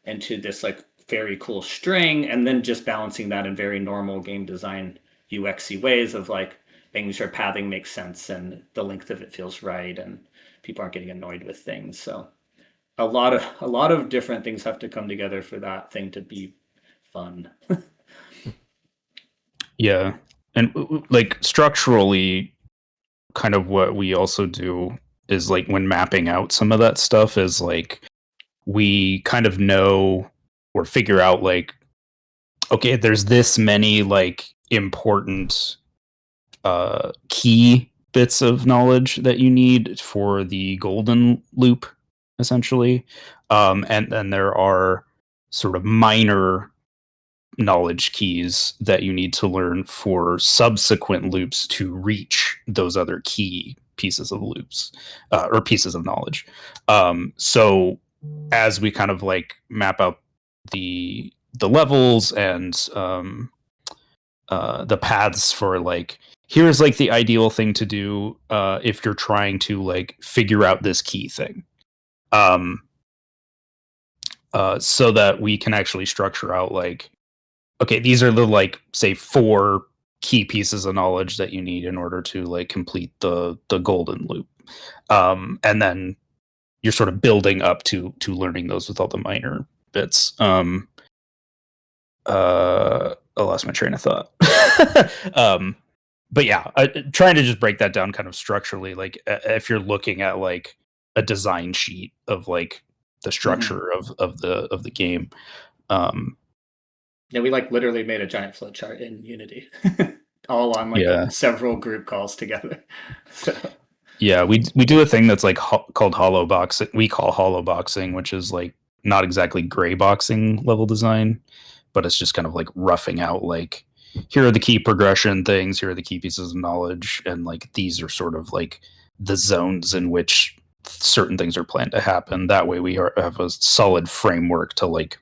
into this like very cool string, and then just balancing that in very normal game design UXy ways of like making sure pathing makes sense and the length of it feels right and people aren't getting annoyed with things. So a lot of different things have to come together for that thing to be fun. Yeah. And like structurally, kind of what we also do is like when mapping out some of that stuff is like we kind of know or figure out like, okay, there's this many like important key bits of knowledge that you need for the golden loop, essentially. And then there are sort of minor knowledge keys that you need to learn for subsequent loops to reach those other key pieces of loops or pieces of knowledge. So as we kind of like map out the levels and the paths for like, here's like the ideal thing to do if you're trying to like figure out this key thing. So that we can actually structure out like, okay, these are the like say 4 key pieces of knowledge that you need in order to like complete the golden loop. And then you're sort of building up to learning those with all the minor bits. I lost my train of thought. But yeah, trying to just break that down kind of structurally, like if you're looking at like a design sheet of like the structure of the game. Yeah, we like literally made a giant flowchart in Unity, all on like several group calls together. So. Yeah, we do a thing that's like called hollow boxing. We call hollow boxing, which is like not exactly gray boxing level design, but it's just kind of like roughing out like, here are the key progression things, here are the key pieces of knowledge, and like these are sort of like the zones in which certain things are planned to happen. That way we have a solid framework to like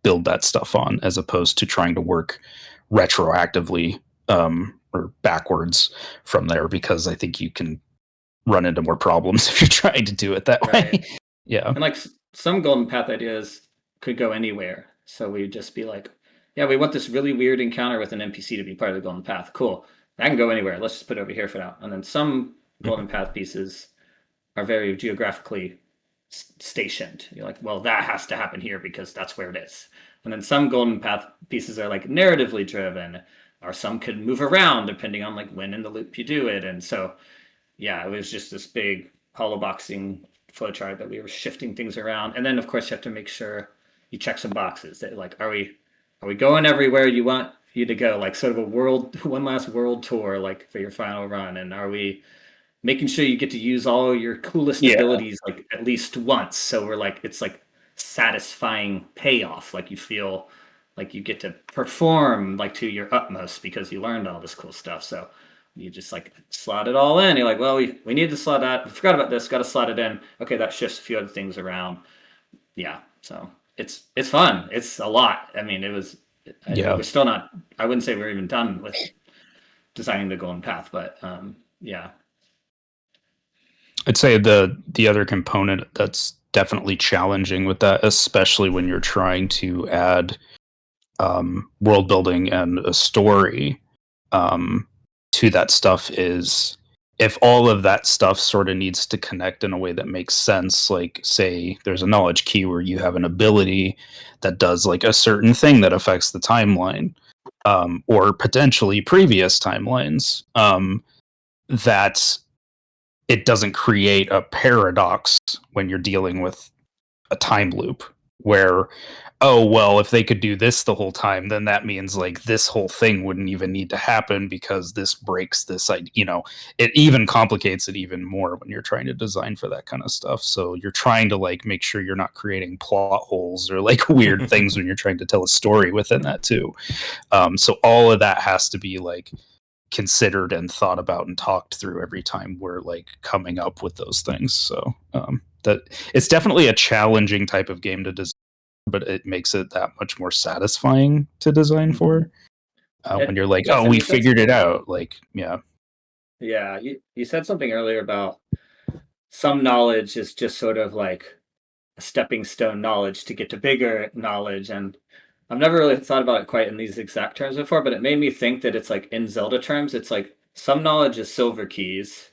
build that stuff on, as opposed to trying to work retroactively or backwards from there, because I think you can run into more problems if you're trying to do it that way. Yeah. And like some golden path ideas could go anywhere. So we'd just be like, yeah, we want this really weird encounter with an NPC to be part of the golden path. Cool. That can go anywhere. Let's just put it over here for now. And then some golden path pieces are very geographically stationed. You're like, well, that has to happen here because that's where it is. And then some golden path pieces are like narratively driven, or some could move around depending on like when in the loop you do it. And so, yeah, it was just this big hollow boxing flowchart that we were shifting things around. And then of course you have to make sure you check some boxes that like, are we going everywhere you want you to go? Like sort of one last world tour, like for your final run. And are we making sure you get to use all your coolest abilities like at least once? So we're like, it's like satisfying payoff. Like you feel like you get to perform like to your utmost because you learned all this cool stuff. So you just like slot it all in. You're like, well, we need to slot that. We forgot about this. Got to slot it in. Okay, that shifts a few other things around. Yeah, so it's fun. It's a lot. I mean, it was. We're still not. I wouldn't say we're even done with designing the golden path, but yeah. I'd say the other component that's definitely challenging with that, especially when you're trying to add world building and a story to that stuff, is if all of that stuff sort of needs to connect in a way that makes sense. Like, say there's a knowledge key where you have an ability that does like a certain thing that affects the timeline, or potentially previous timelines, that it doesn't create a paradox when you're dealing with a time loop where, oh, well, if they could do this the whole time, then that means like this whole thing wouldn't even need to happen because this breaks this, it even complicates it even more when you're trying to design for that kind of stuff. So you're trying to like make sure you're not creating plot holes or like weird things when you're trying to tell a story within that too. So all of that has to be like considered and thought about and talked through every time we're like coming up with those things. So that it's definitely a challenging type of game to design, but it makes it that much more satisfying to design for, when you're like, oh, we figured it out. Like, yeah. You said something earlier about some knowledge is just sort of like a stepping stone knowledge to get to bigger knowledge, and I've never really thought about it quite in these exact terms before, but it made me think that it's like in Zelda terms, it's like some knowledge is silver keys.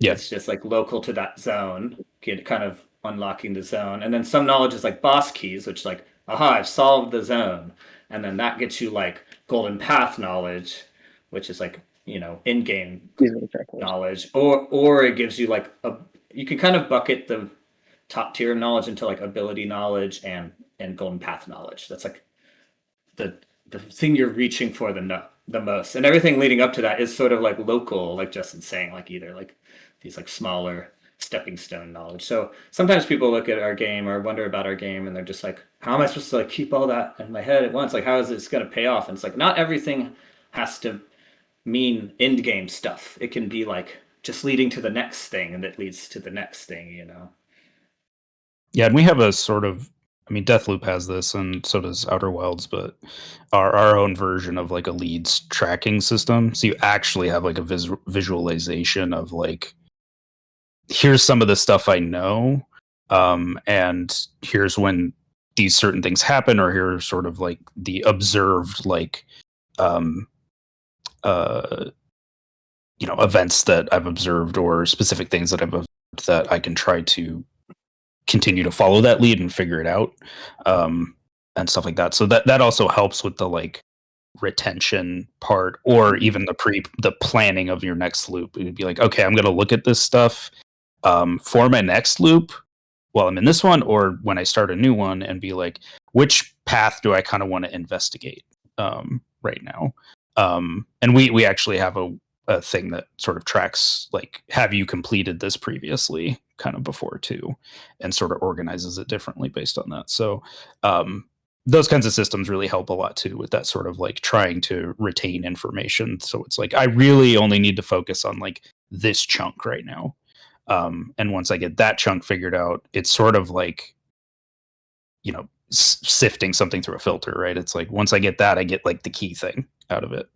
Yeah. It's just like local to that zone, kind of unlocking the zone. And then some knowledge is like boss keys, which like, aha, I've solved the zone. And then that gets you like golden path knowledge, which is like, in-game knowledge. Or it gives you like you can kind of bucket the top tier of knowledge into like ability knowledge and golden path knowledge. That's like the thing you're reaching for the most. And everything leading up to that is sort of like local, like Justin's saying, like either like these like smaller stepping stone knowledge. So sometimes people look at our game or wonder about our game and they're just like, how am I supposed to like keep all that in my head at once? Like, how is this going to pay off? And it's like, not everything has to mean end game stuff. It can be like just leading to the next thing and that leads to the next thing, Yeah, and we have a sort of, I mean, Deathloop has this, and so does Outer Wilds, but our own version of like a leads tracking system. So you actually have like a visualization of like, here's some of the stuff I know, and here's when these certain things happen, or here's sort of like the observed like, events that I've observed or specific things that I've observed that I can try to continue to follow that lead and figure it out, and stuff like that. So that also helps with the like retention part, or even the planning of your next loop. It would be like, okay, I'm going to look at this stuff for my next loop while I'm in this one, or when I start a new one, and be like, which path do I kind of want to investigate right now? And we actually have a thing that sort of tracks like, have you completed this previously kind of before too, and sort of organizes it differently based on that. So those kinds of systems really help a lot too with that sort of like trying to retain information. So it's like, I really only need to focus on like this chunk right now. And once I get that chunk figured out, it's sort of like, sifting something through a filter, right? It's like, once I get that, I get like the key thing out of it.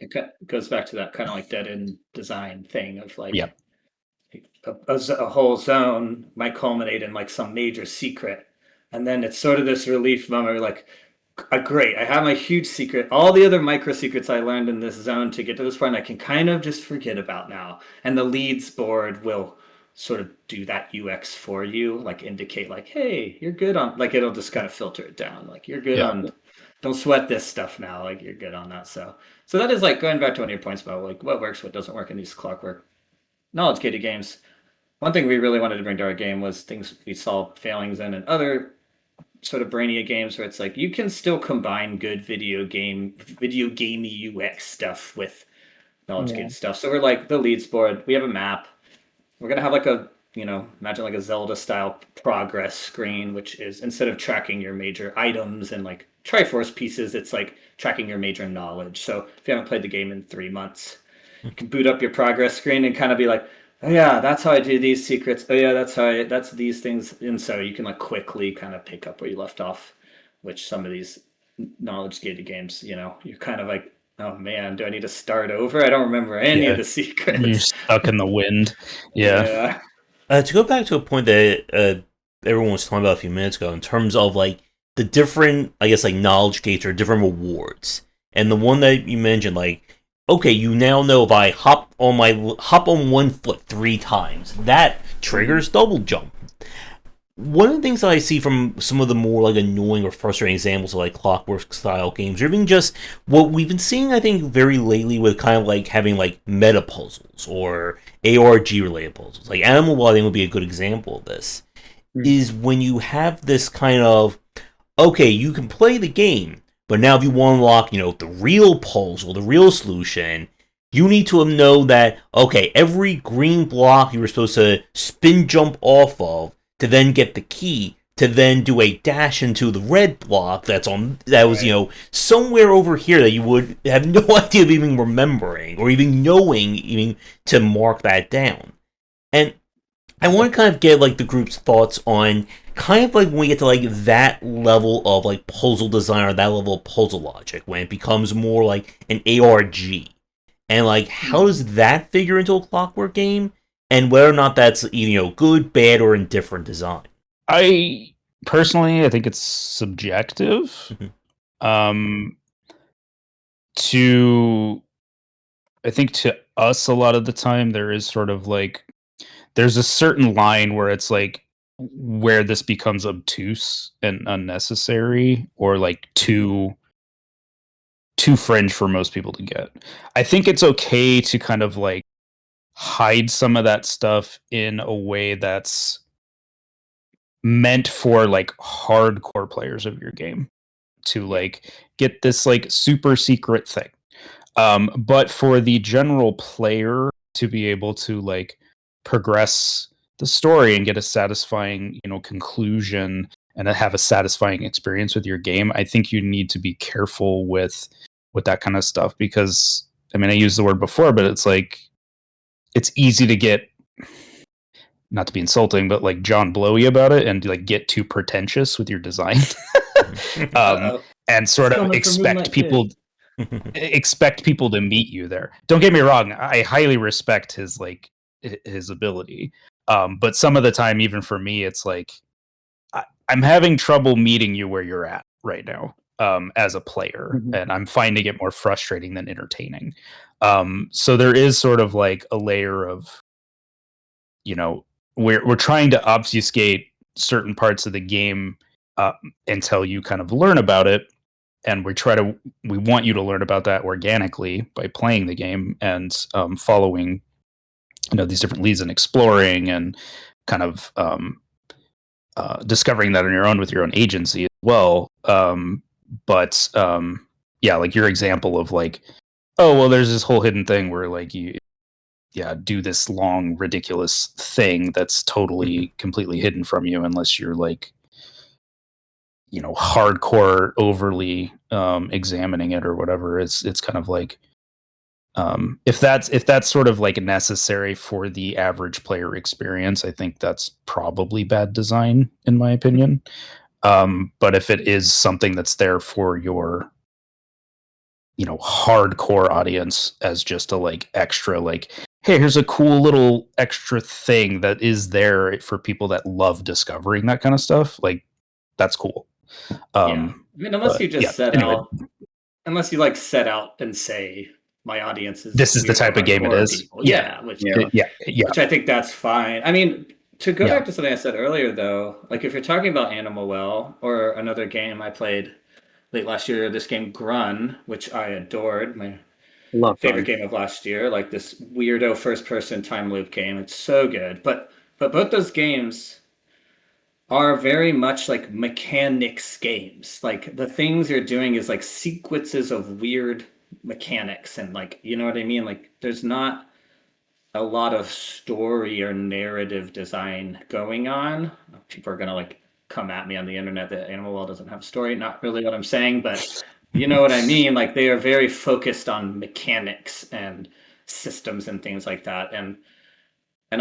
It goes back to that kind of like dead end design thing of like, yeah, a whole zone might culminate in like some major secret, and then it's sort of this relief moment where like, great, I have my huge secret, all the other micro secrets I learned in this zone to get to this point I can kind of just forget about now, and the leads board will sort of do that UX for you, like indicate like, hey, you're good on, like it'll just kind of filter it down, like you're good on, don't sweat this stuff now, like you're good on that. So that is like going back to one of your points about like what works, what doesn't work in these clockwork knowledge gated games. One thing we really wanted to bring to our game was things we saw failings in and other sort of brainia games where it's like you can still combine good video gamey UX stuff with knowledge gated stuff. So we're like the leads board, we have a map, we're gonna have like a imagine like a Zelda style progress screen, which is instead of tracking your major items and like Triforce pieces, it's like tracking your major knowledge. So if you haven't played the game in 3 months, you can boot up your progress screen and kind of be like, oh yeah, that's how I do these secrets. Oh yeah, that's these things. And so you can like quickly kind of pick up where you left off, which some of these knowledge gated games, you're kind of like, oh man, do I need to start over? I don't remember any of the secrets. You're stuck in the wind. Yeah. To go back to a point that everyone was talking about a few minutes ago in terms of like the different, I guess, like knowledge gates or different rewards, and the one that you mentioned, like, okay, you now know if I hop on 1 foot 3 times, that triggers double jump. One of the things that I see from some of the more like annoying or frustrating examples of like clockwork-style games, or even just what we've been seeing, I think, very lately with kind of like having like meta puzzles or ARG-related puzzles. Like Animal Ball, I think, would be a good example of this. Is when you have this kind of, okay, you can play the game, but now if you want to unlock, the real puzzle, the real solution, you need to know that, okay, every green block you were supposed to spin jump off of to then get the key, to then do a dash into the red block that was, somewhere over here that you would have no idea of even remembering or even knowing even to mark that down. And I want to kind of get like the group's thoughts on kind of like when we get to like that level of like puzzle design or that level of puzzle logic, when it becomes more like an ARG. And like, how does that figure into a Clockwork game? And whether or not that's, good, bad, or indifferent design. I think it's subjective. I think to us, a lot of the time, there is sort of like, there's a certain line where it's like, where this becomes obtuse and unnecessary, or like too fringe for most people to get. I think it's okay to kind of like hide some of that stuff in a way that's meant for like hardcore players of your game to like get this like super secret thing. But for the general player to be able to like progress the story and get a satisfying, conclusion and have a satisfying experience with your game, I think you need to be careful with that kind of stuff, because I mean, I used the word before, but it's like, it's easy to get, not to be insulting, but like John Blowy about it and like get too pretentious with your design. And sort of expect people to meet you there. Don't get me wrong, I highly respect his ability. But some of the time, even for me, it's like I'm having trouble meeting you where you're at right now, as a player, and I'm finding it more frustrating than entertaining. So there is sort of like a layer of, we're trying to obfuscate certain parts of the game until you kind of learn about it, and we want you to learn about that organically by playing the game and following these different leads and exploring and kind of discovering that on your own with your own agency as well. But like your example of like, oh well, there's this whole hidden thing where like you do this long ridiculous thing that's totally completely hidden from you unless you're like hardcore overly examining it or whatever. It's kind of like, if that's sort of like necessary for the average player experience, I think that's probably bad design in my opinion. But if it is something that's there for your hardcore audience as just a like extra, like, hey, here's a cool little extra thing that is there for people that love discovering that kind of stuff, like, that's cool. I mean, unless you just set out, unless you like set out and say my audience is this is the type of game it is. People. Which I think that's fine. I mean, to go back to something I said earlier, though, like if you're talking about Animal Well or another game I played late last year, this game Grun, which I adored, my favorite game of last year, like this weirdo first-person time loop game. It's so good, but both those games are very much like mechanics games. Like the things you're doing is like sequences of weird mechanics, and like, you know what I mean? Like there's not a lot of story or narrative design going on. People are gonna like come at me on the internet that Animal Well doesn't have a story. Not really what I'm saying, but you know what I mean. Like they are very focused on mechanics and systems and things like that. And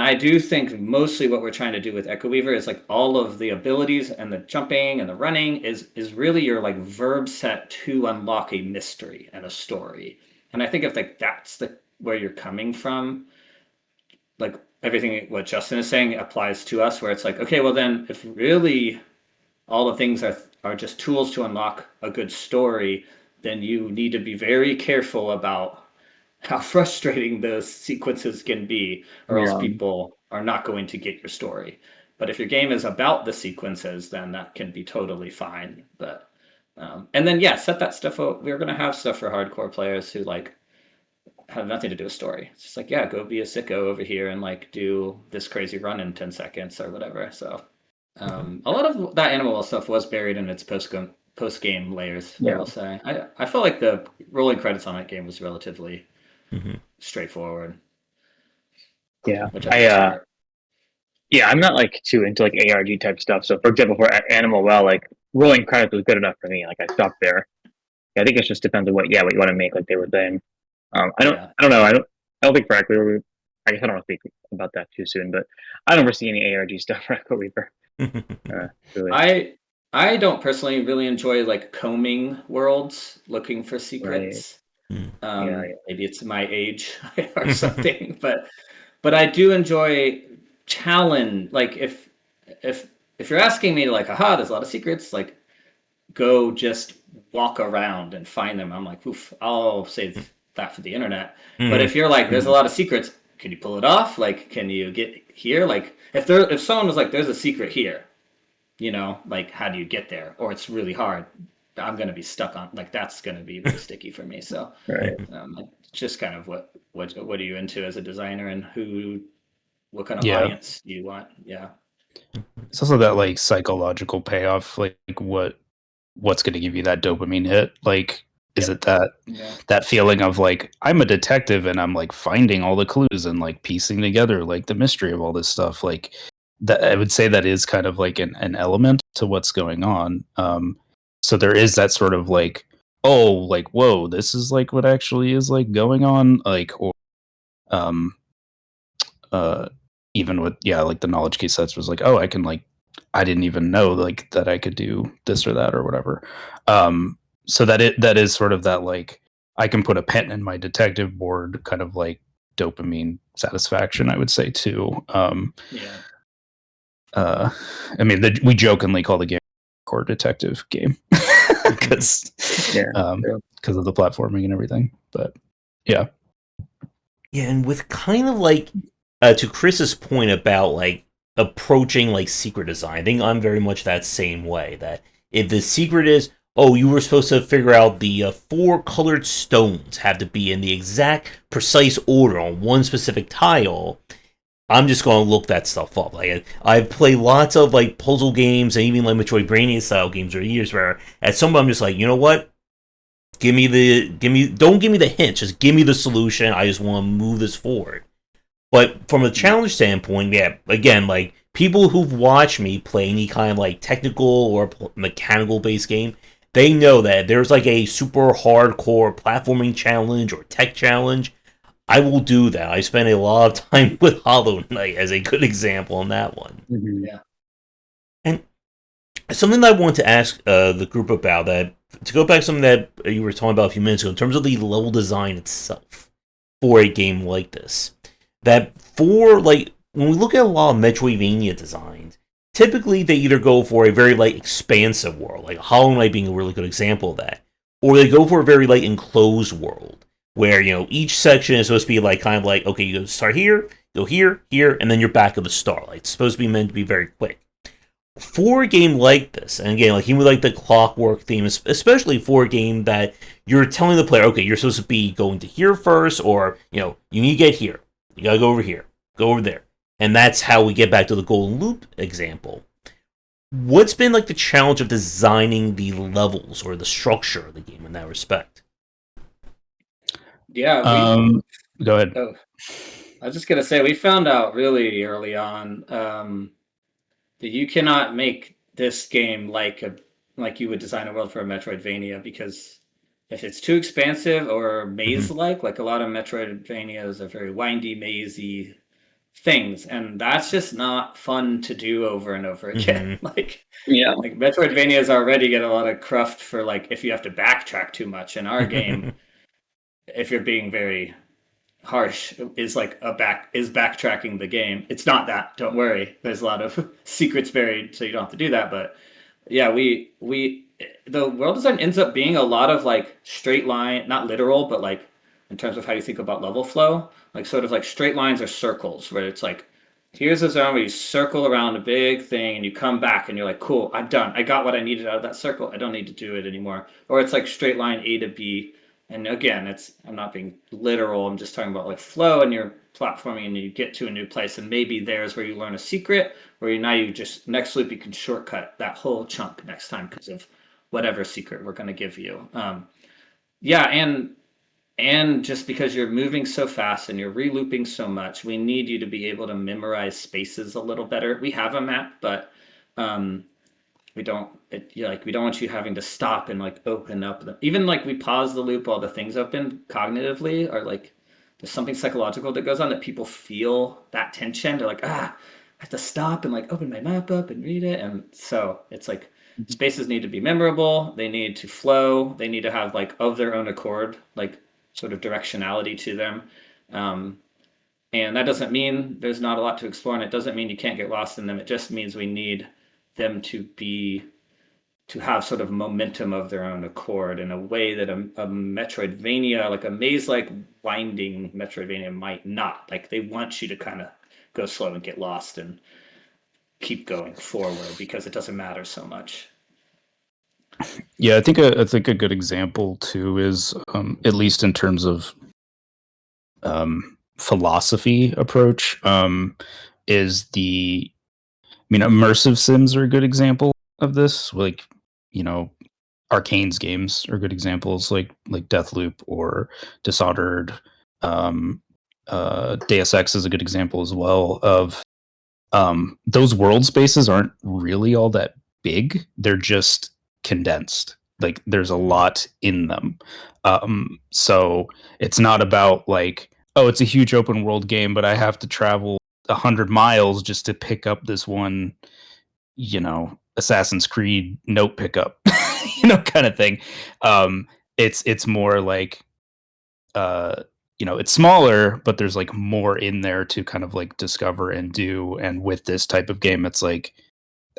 I do think mostly what we're trying to do with Echoweaver is like all of the abilities and the jumping and the running is really your like verb set to unlock a mystery and a story. And I think if like that's the where you're coming from, like everything what Justin is saying applies to us, where it's like, okay, well then if really all the things are just tools to unlock a good story, then you need to be very careful about how frustrating those sequences can be, or else people are not going to get your story. But if your game is about the sequences, then that can be totally fine. But and then set that stuff up. We're gonna have stuff for hardcore players who like have nothing to do with story. It's just like, go be a sicko over here and like do this crazy run in 10 seconds or whatever. So a lot of that Animal stuff was buried in its post-game layers, I will say. I felt like the rolling credits on that game was relatively straightforward. Yeah. I'm not like too into like ARG type stuff. So for example, for Animal Well, like rolling credits was good enough for me. Like I stopped there. I think it just depends on what you want to make, like they were saying. I don't know. I don't think for Echoweaver, I guess I don't want to speak about that too soon, but I don't foresee any ARG stuff for Echoweaver. Really. I don't personally really enjoy like combing worlds, looking for secrets. Right. Maybe it's my age or something, but I do enjoy challenge. Like if you're asking me to like, there's a lot of secrets, like go just walk around and find them. I'm like, oof, I'll save that for the internet. But if you're like, there's a lot of secrets, can you pull it off? Like, can you get here? Like if someone was like, there's a secret here, like how do you get there? Or it's really hard. I'm going to be stuck on, like, that's going to be really sticky for me. So just kind of what are you into as a designer, and what kind of audience do you want? Yeah. It's also that like psychological payoff, like what's going to give you that dopamine hit? Like, is it that feeling of like, I'm a detective and I'm like finding all the clues and like piecing together like the mystery of all this stuff. Like that, I would say that is kind of like an element to what's going on. So there is that sort of like, oh, like, whoa, this is like what actually is like going on. Like, or, even with, like the knowledge key sets was like, oh, I can like, I didn't even know like that I could do this or that or whatever. So that is sort of that, like, I can put a pen in my detective board kind of like dopamine satisfaction, I would say too. I mean, we jokingly call the game core detective game because of the platforming and everything. But and with kind of like to Chris's point about like approaching like secret design, I think I'm very much that same way. That if the secret is, you were supposed to figure out the 4 colored stones have to be in the exact precise order on one specific tile, I'm just going to look that stuff up. Like I've played lots of like puzzle games and even like metroidbrainia style games for years where at some point I'm just like, you know what? Don't give me the hint, just give me the solution. I just want to move this forward. But from a challenge standpoint, again, like people who've watched me play any kind of like technical or mechanical based game, they know that if there's like a super hardcore platforming challenge or tech challenge, I will do that. I spent a lot of time with Hollow Knight as a good example on that one. Yeah. And something that I want to ask the group about, that to go back to something that you were talking about a few minutes ago, in terms of the level design itself for a game like this, that for like when we look at a lot of metroidvania designs, typically they either go for a very like expansive world, like Hollow Knight being a really good example of that, or they go for a very like enclosed world, where each section is supposed to be like kind of like, okay, you start here, go here, and then you're back at the start. Like it's supposed to be meant to be very quick. For a game like this, and again, like even with like the clockwork theme, especially for a game that you're telling the player, okay, you're supposed to be going to here first, or you need to get here, you gotta go over here, go over there, and that's how we get back to the golden loop example. What's been like the challenge of designing the levels or the structure of the game in that respect? Yeah. Go ahead. I was just gonna say we found out really early on that you cannot make this game like you would design a world for a Metroidvania, because if it's too expansive or maze-like, like a lot of Metroidvanias are very windy, mazy things, and that's just not fun to do over and over again. Like Metroidvanias already get a lot of cruft for like if you have to backtrack too much. In our game, if you're being very harsh, is like backtracking the game. It's not that. Don't worry. There's a lot of secrets buried, so you don't have to do that. But yeah, the world design ends up being a lot of like straight line, not literal, but like in terms of how you think about level flow, like sort of like straight lines or circles, where it's like here's a zone where you circle around a big thing and you come back and you're like, cool, I'm done. I got what I needed out of that circle. I don't need to do it anymore. Or it's like straight line A to B. And again, I'm not being literal. I'm just talking about like flow, and you're platforming and you get to a new place, and maybe there's where you learn a secret, where you just next loop you can shortcut that whole chunk next time because of whatever secret we're going to give you. And just because you're moving so fast and you're re-looping so much, we need you to be able to memorize spaces a little better. We have a map, but we don't want you having to stop and like open up even like we pause the loop while the things open cognitively, or like there's something psychological that goes on that people feel that tension. They're like, I have to stop and like open my map up and read it. And so it's like spaces need to be memorable, they need to flow, they need to have like of their own accord, like sort of directionality to them. And that doesn't mean there's not a lot to explore, and it doesn't mean you can't get lost in them. It just means we need them to have sort of momentum of their own accord in a way that a Metroidvania, like a maze-like winding Metroidvania, might not. Like they want you to kind of go slow and get lost and keep going forward because it doesn't matter so much. Yeah, I think a good example too is at least in terms of philosophy approach is immersive sims are a good example of this. Like, Arcane's games are good examples, like Deathloop or Dishonored. Deus Ex is a good example as well of those world spaces aren't really all that big. They're just condensed. Like there's a lot in them. So it's not about like, oh, it's a huge open world game, but I have to travel 100 miles just to pick up this one, Assassin's Creed note pickup, kind of thing. It's more like, it's smaller, but there's like more in there to kind of like discover and do. And with this type of game, it's like,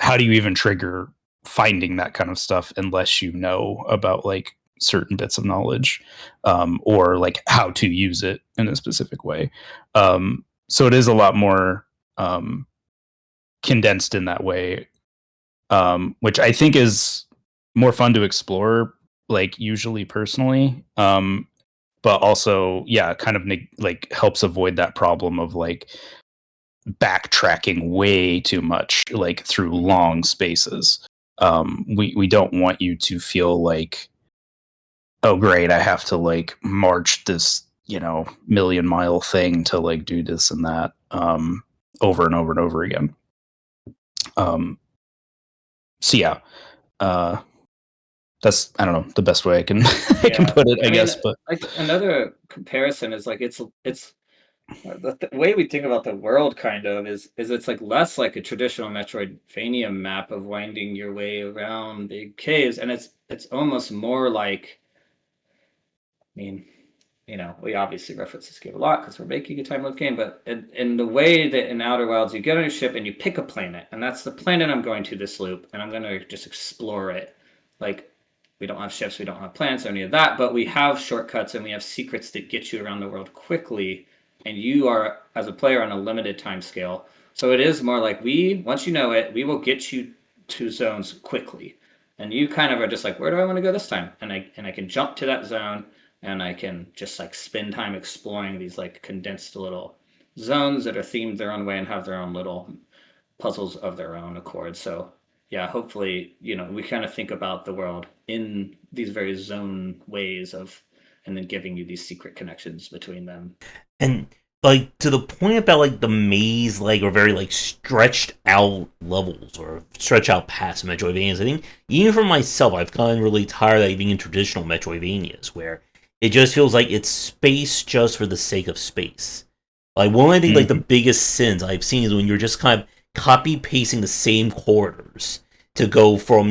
how do you even trigger finding that kind of stuff unless you know about like certain bits of knowledge, or like how to use it in a specific way. So it is a lot more condensed in that way, which I think is more fun to explore, like usually personally. But also, yeah, kind of like helps avoid that problem of like backtracking way too much, like through long spaces. We don't want you to feel like, oh great, I have to like march this, 1,000,000-mile thing to like do this and that over and over and over again. So yeah, that's, I don't know, the best way I can I can put it, I guess. But like another comparison is like it's the way we think about the world kind of is it's like less like a traditional Metroidvania map of winding your way around big caves, and it's almost more like, we obviously reference this game a lot because we're making a time loop game, but in the way that in Outer Wilds you get on your ship and you pick a planet, and that's the planet I'm going to this loop, and I'm going to just explore it. Like, we don't have ships, we don't have planets or any of that, but we have shortcuts and we have secrets that get you around the world quickly, and you are, as a player, on a limited time scale. So it is more like once you know it, we will get you to zones quickly. And you kind of are just like, where do I want to go this time? And I can jump to that zone, and I can just like spend time exploring these like condensed little zones that are themed their own way and have their own little puzzles of their own accord. So yeah, hopefully, we kind of think about the world in these very zone ways and then giving you these secret connections between them. And like to the point about like the maze, like or very like stretched out levels or stretched out past Metroidvanias. I think even for myself, I've gotten really tired of being in traditional Metroidvanias where it just feels like it's space just for the sake of space. Like one of I think like the biggest sins I've seen is when you're just kind of copy pasting the same corridors to go from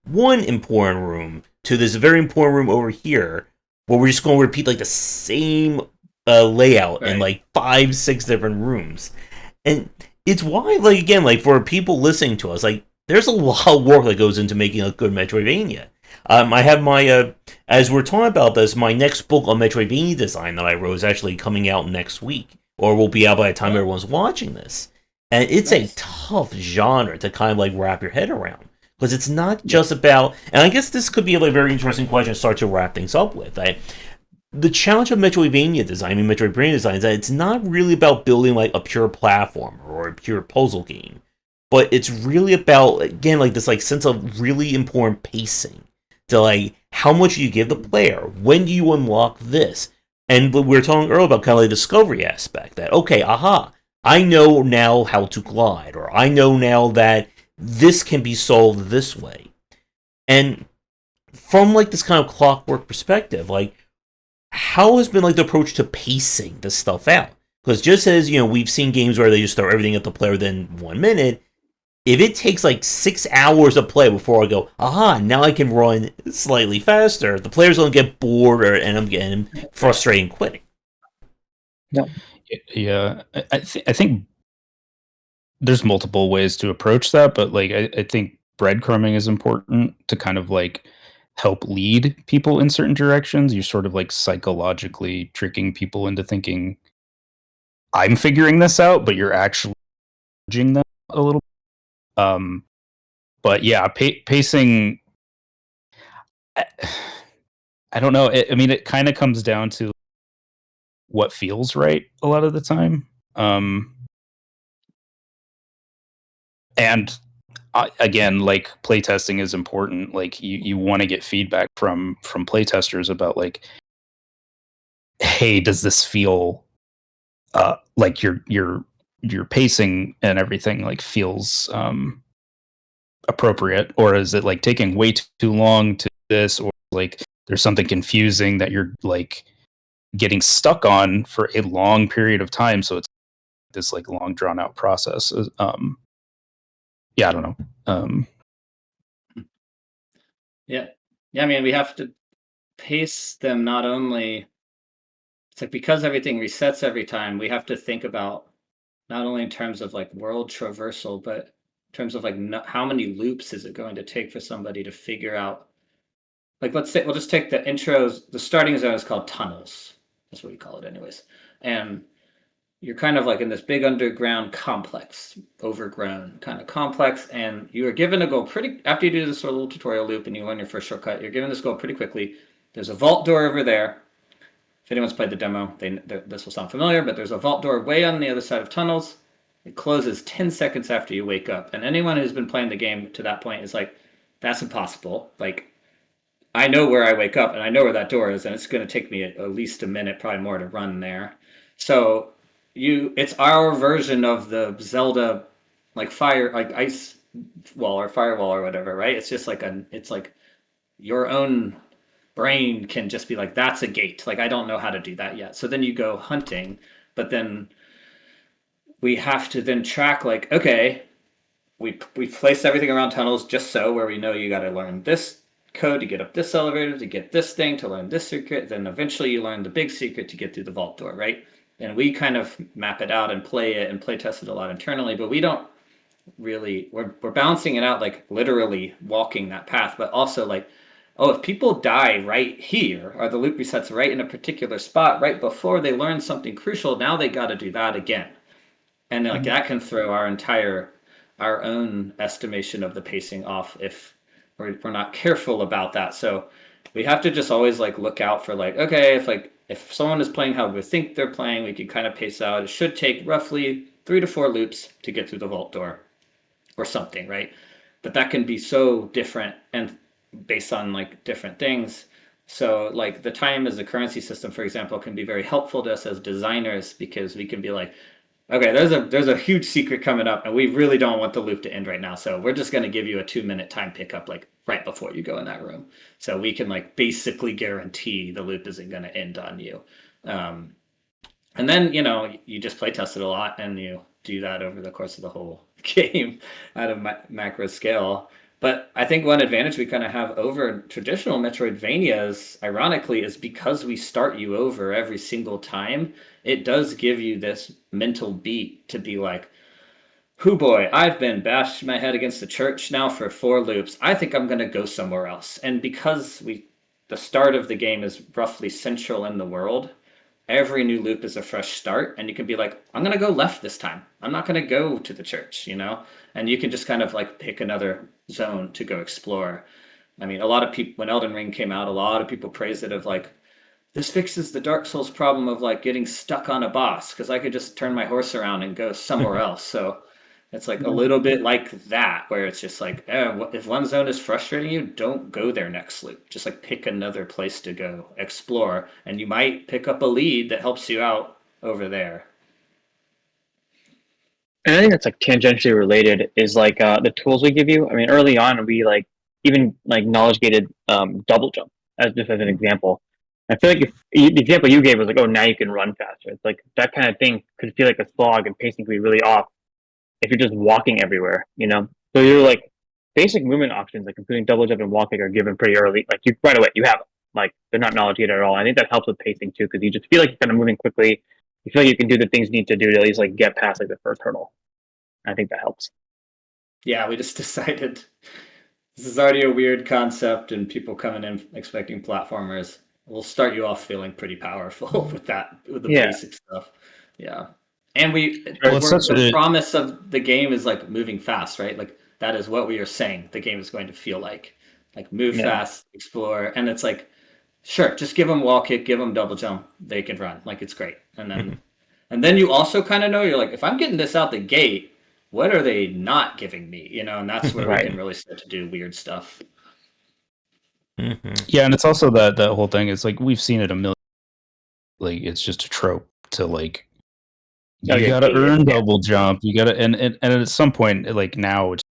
one important room to this very important room over here, where we're just going to repeat like the same layout in like 5-6 different rooms. And it's why, like, again, like for people listening to us, like there's a lot of work that goes into making a good Metroidvania. I have my as we're talking about this, my next book on Metroidvania design that I wrote is actually coming out next week, or will be out by the time everyone's watching this. And it's a tough genre to kind of like wrap your head around, because it's not just about. And I guess this could be a like, very interesting question to start to wrap things up with. The challenge of Metroidvania design, Metroidbrainia design, is that it's not really about building like a pure platformer or a pure puzzle game, but it's really about, again, like this like sense of really important pacing to like how much do you give the player, when do you unlock this, and we were talking earlier about kind of like the discovery aspect that okay, I know now how to glide, or I know now that this can be solved this way, and from like this kind of clockwork perspective, like how has been like the approach to pacing this stuff out? Because just as we've seen games where they just throw everything at the player within 1 minute, if it takes like 6 hours of play before I go, now I can run slightly faster, the player's gonna get bored or and I'm getting frustrated and quitting. Yeah, I think there's multiple ways to approach that, but like I think breadcrumbing is important to kind of like help lead people in certain directions. You're sort of like psychologically tricking people into thinking I'm figuring this out, but you're actually judging them a little. But yeah, pacing. I don't know. I mean, it kind of comes down to what feels right a lot of the time. And again, like playtesting is important. Like you want to get feedback from playtesters about like, hey, does this feel like your pacing and everything like feels appropriate, or is it like taking way too long to this, or like there's something confusing that you're like getting stuck on for a long period of time, so it's this like long drawn out process. Yeah, I don't know. Yeah. I mean, we have to pace them not only. It's like because everything resets every time, we have to think about not only in terms of like world traversal, but in terms of like how many loops is it going to take for somebody to figure out. Like, let's say we'll just take the intros. The starting zone is called tunnels. That's what we call it, anyways. And you're kind of like in this big underground complex, overgrown kind of complex, and you are given a goal pretty after you do this little tutorial loop and you learn your first shortcut. You're given this goal pretty quickly. There's a vault door over there. If anyone's played the demo, this will sound familiar, but there's a vault door way on the other side of tunnels. It closes 10 seconds after you wake up, and anyone who's been playing the game to that point is like, that's impossible. Like, I know where I wake up and I know where that door is, and it's going to take me at least a minute, probably more, to run there. So it's our version of the Zelda, like ice wall or firewall or whatever, right? It's just like it's like your own brain can just be like, that's a gate. Like, I don't know how to do that yet. So then you go hunting, but then we have to then track like, okay, we placed everything around tunnels just so where we know you got to learn this code to get up this elevator, to get this thing, to learn this secret. Then eventually you learn the big secret to get through the vault door, right? And we kind of map it out and play it and play test it a lot internally, but we don't really, we're balancing it out, like literally walking that path, but also like, oh, if people die right here, or the loop resets right in a particular spot right before they learn something crucial, now they got to do that again. And like that can throw our own estimation of the pacing off if we're not careful about that. So we have to just always like look out for like, okay, if someone is playing how we think they're playing, we can kind of pace out. It should take roughly 3 to 4 loops to get through the vault door or something, right? But that can be so different and based on like different things So like the time as a currency system, for example, can be very helpful to us as designers because we can be like, okay, there's a huge secret coming up, and we really don't want the loop to end right now. So we're just going to give you a 2-minute time pickup, like right before you go in that room. So we can like basically guarantee the loop isn't going to end on you. And then you just play test it a lot, and you do that over the course of the whole game at a macro scale. But I think one advantage we kind of have over traditional Metroidvanias, ironically, is because we start you over every single time, it does give you this mental beat to be like, "Hoo boy, I've been bashed my head against the church now for 4 loops. I think I'm going to go somewhere else." And because the start of the game is roughly central in the world, every new loop is a fresh start, and you can be like, I'm going to go left this time. I'm not going to go to the church, and you can just kind of like pick another zone to go explore. I mean, a lot of people, when Elden Ring came out, a lot of people praised it of like, this fixes the Dark Souls problem of like getting stuck on a boss because I could just turn my horse around and go somewhere else. So it's like a little bit like that, where it's just like, if one zone is frustrating you, don't go there next loop. Just like pick another place to go explore, and you might pick up a lead that helps you out over there. And I think that's like tangentially related is like the tools we give you. I mean, early on we like even like knowledge gated double jump as just as an example. I feel like if the example you gave was like, oh, now you can run faster. It's like that kind of thing could feel like a slog, and pacing could be really off if you're just walking everywhere. So you're like basic movement options like including double jump and walking are given pretty early. Like you right away you have them. Like they're not knowledge gated at all. I think that helps with pacing too because you just feel like you're kind of moving quickly. You feel like you can do the things you need to do to at least like get past like the first hurdle. I think that helps. Yeah, we just decided this is already a weird concept, and people coming in expecting platformers. We'll start you off feeling pretty powerful with the basic stuff. Yeah. And the promise of the game is like moving fast, right? Like that is what we are saying the game is going to feel like move fast, explore, and it's like, sure, just give them wall kick, give them double jump, they can run, like it's great. And then you also kind of know you're like, if I'm getting this out the gate, what are they not giving me? And that's where we can really start to do weird stuff. Yeah, and it's also that whole thing is like we've seen it a million. Like it's just a trope to like you gotta earn double jump. You gotta and at some point, like now, it's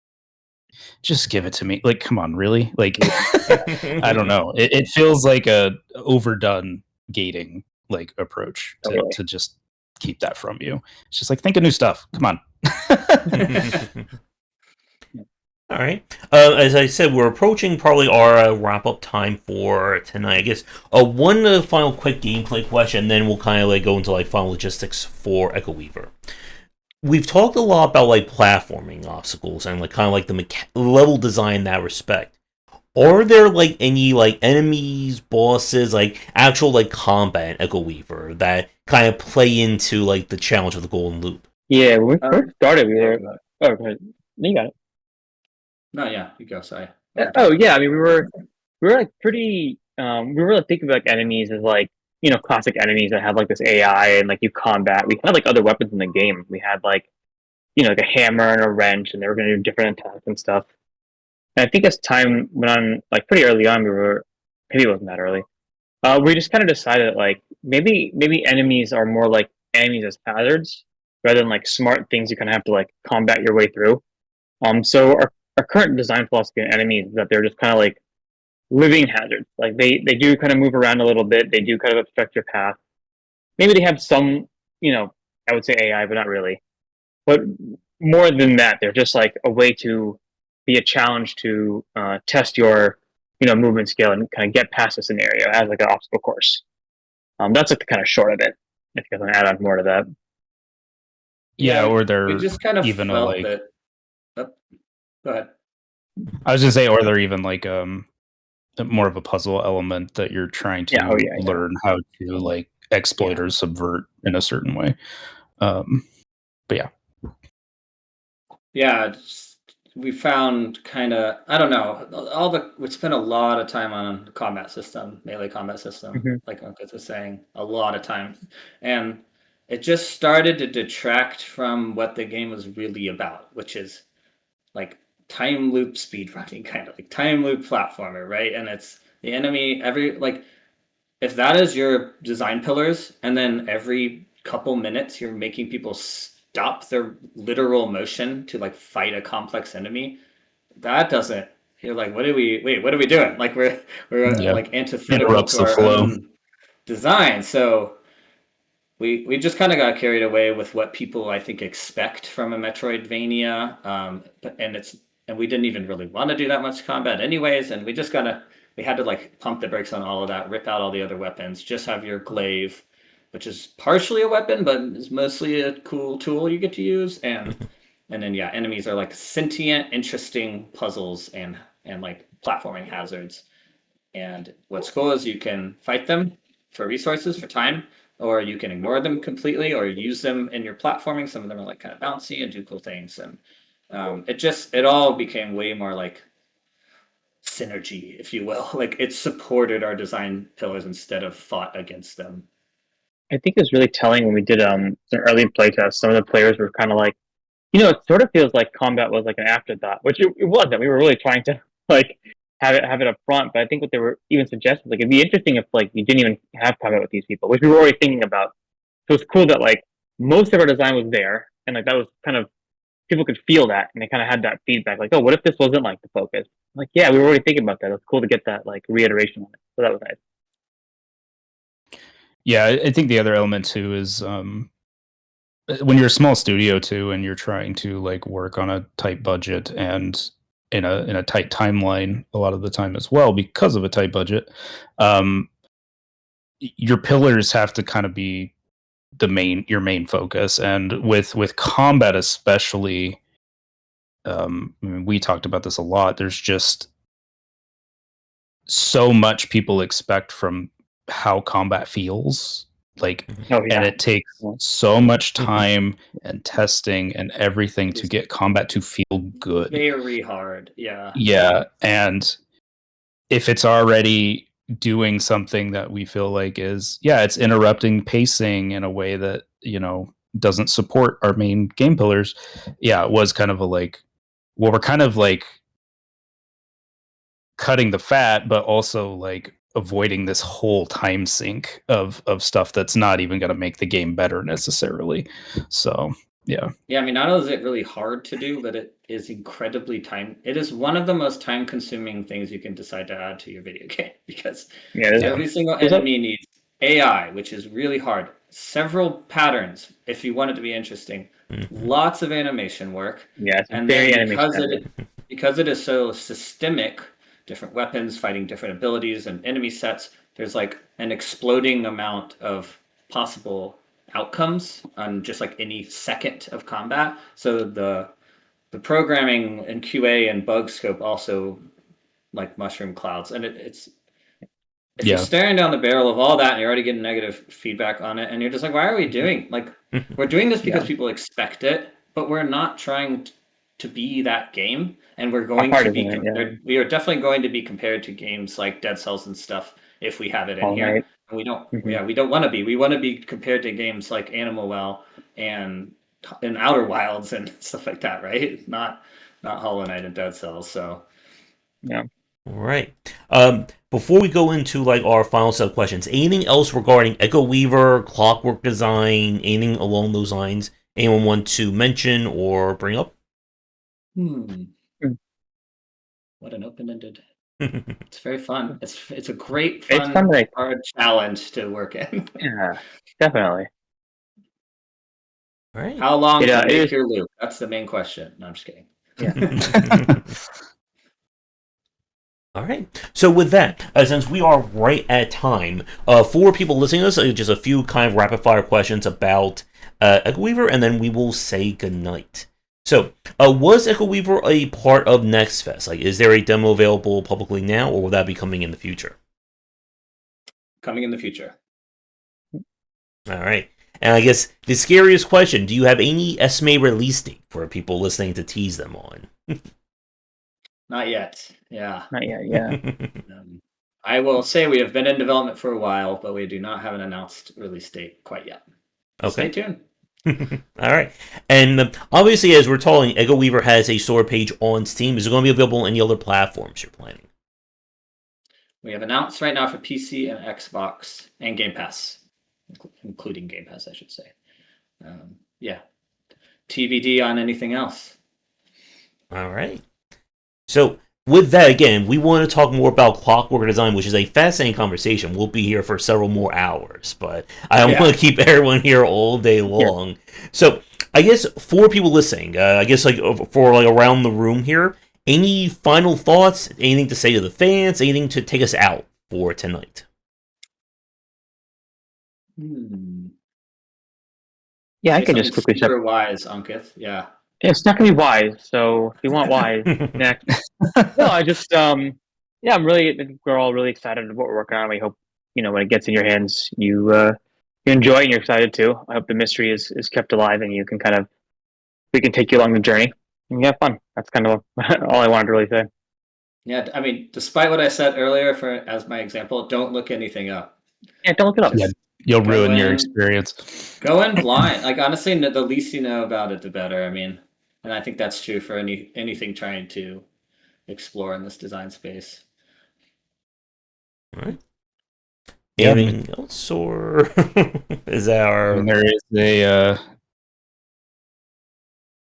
just give it to me. Like, come on, really? Like, I don't know. It feels like a overdone gating like approach to just keep that from you. It's just like think of new stuff. Come on. All right. As I said, we're approaching probably our wrap-up time for tonight. I guess one final quick gameplay question, then we'll kind of like go into like final logistics for Echoweaver. We've talked a lot about like platforming obstacles and like kind of like the level design in that respect. Are there like any like enemies, bosses, like actual like combat in Echoweaver that kind of play into like the challenge of the golden loop? Yeah, when we first started, we were. Oh, go ahead. You got it. No, yeah, you go. Sorry. Oh, yeah. I mean, we were like pretty. We were like thinking of like enemies as like classic enemies that have like this AI and like you combat. We had like other weapons in the game. We had like like a hammer and a wrench, and they were going to do different attacks and stuff. And I think as time went on, like pretty early on, maybe it wasn't that early. We just kind of decided that, like maybe enemies are more like enemies as hazards rather than like smart things you kind of have to like combat your way through. So our current design philosophy on enemies is that they're just kind of like living hazards. Like they do kind of move around a little bit. They do kind of obstruct your path. Maybe they have some, I would say AI, but not really. But more than that, they're just like a way to be a challenge to test your, movement skill and kind of get past a scenario as like an obstacle course. That's like the kind of short of it. If you guys want to add on more to that. Yeah, or they're we just kind of even felt like. That... Oh, go ahead. I was gonna say, or they're even like more of a puzzle element that you're trying to learn how to like exploit or subvert in a certain way. But yeah. Yeah, we found kind of, I don't know, we spent a lot of time on the combat system, melee combat system, like Ankit was saying, a lot of time. And it just started to detract from what the game was really about, which is like time loop speedrunning, kind of like time loop platformer, right? And it's The enemy, if that is your design pillars, and then every couple minutes you're making people stop their literal motion to like fight a complex enemy, that doesn't. You're like, what are we doing? Like we're like antithetical Interrupts to the our flow. own design. So we just kind of got carried away with what people I think expect from a Metroidvania, and we didn't even really want to do that much combat anyways, and we had to like pump the brakes on all of that, rip out all the other weapons, just have your glaive, which is partially a weapon but is mostly a cool tool you get to use, and then yeah, enemies are like sentient, interesting puzzles and like platforming hazards. And what's cool is you can fight them for resources, for time, or you can ignore them completely or use them in your platforming. Some of them are like kind of bouncy and do cool things. And it all became way more like synergy, if you will. Like it supported our design pillars instead of fought against them. I think it's really telling when we did some early playtests. Some of the players were kind of like, it sort of feels like combat was like an afterthought, which it wasn't. We were really trying to like have it up front. But I think what they were even suggesting, like it'd be interesting if like you didn't even have combat with these people, which we were already thinking about. So it's cool that like most of our design was there, and like that was kind of people could feel that, and they kind of had that feedback, like, oh, what if this wasn't like the focus? Like, yeah, we were already thinking about that. It was cool to get that like reiteration on it. So that was nice. Yeah, I think the other element too is when you're a small studio too, and you're trying to like work on a tight budget and in a tight timeline a lot of the time as well because of a tight budget, your pillars have to kind of be your main focus, and with combat especially, I mean, we talked about this a lot. There's just so much people expect from how combat feels like, and it takes so much time and testing and everything to get combat to feel good. Very hard. Yeah, and if it's already doing something that we feel like it's interrupting pacing in a way that doesn't support our main game pillars, it was kind of a like, well, we're kind of like cutting the fat, but also like avoiding this whole time sink of stuff that's not even going to make the game better necessarily. So yeah. I mean, not only is it really hard to do, but it is incredibly it is one of the most time consuming things you can decide to add to your video game, because every single enemy needs AI, which is really hard, several patterns if you want it to be interesting, lots of animation work, and then because it is so systemic, different weapons fighting different abilities and enemy sets, there's like an exploding amount of possible outcomes on just like any second of combat. So the programming and QA and bug scope also like mushroom clouds, and it's you're staring down the barrel of all that and you're already getting negative feedback on it, and you're just like, why are we doing we're doing this because people expect it, but we're not trying to be that game, and we're going to be we are definitely going to be compared to games like Dead Cells and stuff if we have it in here. And we don't we don't want to be. We want to be compared to games like Animal Well and Outer Wilds and stuff like that, right? Not Hollow Knight and Dead Cells. So all right. Before we go into like our final set of questions, anything else regarding Echoweaver, Clockwork design, anything along those lines anyone want to mention or bring up? What an open-ended. It's very fun. It's a great fun hard challenge to work in. Yeah, definitely. All right. How long to make your loop? That's the main question. No, I'm just kidding. Yeah. All right. So with that, since we are right at time, for people listening to this, just a few kind of rapid-fire questions about Echoweaver, and then we will say goodnight. So, was Echoweaver a part of Next Fest? Like, is there a demo available publicly now, or will that be coming in the future? Coming in the future. All right. And I guess the scariest question, do you have any estimated release date for people listening to tease them on? Not yet. Yeah. Not yet, yeah. I will say we have been in development for a while, but we do not have an announced release date quite yet. Okay. Stay tuned. All right. And obviously, as we're talking, Echoweaver has a store page on Steam. Is it going to be available on any other platforms you're planning? We have announced right now for PC and Xbox and Game Pass, including Game Pass, I should say. Yeah. TBD on anything else. All right. So with that, again, we want to talk more about clockwork design, which is a fascinating conversation. We'll be here for several more hours, but I don't want to keep everyone here all day long. Yeah. So I guess for people listening, I guess like for like around the room here, any final thoughts? Anything to say to the fans? Anything to take us out for tonight? Yeah, I can just quickly super wise, Ankit. Yeah. It's not gonna be wise, so if you want wise, next. No, I just we're all really excited about what we're working on. We hope, when it gets in your hands, you enjoy and you're excited too. I hope the mystery is kept alive and you can we can take you along the journey and you have fun. That's kind of all I wanted to really say. Yeah, I mean, despite what I said earlier as my example, don't look anything up. Yeah, don't look it up. Yeah, you'll ruin your experience. Go in blind. Like, honestly, the least you know about it, the better. I mean, and I think that's true for anything trying to explore in this design space. All right. Anything else, or is our?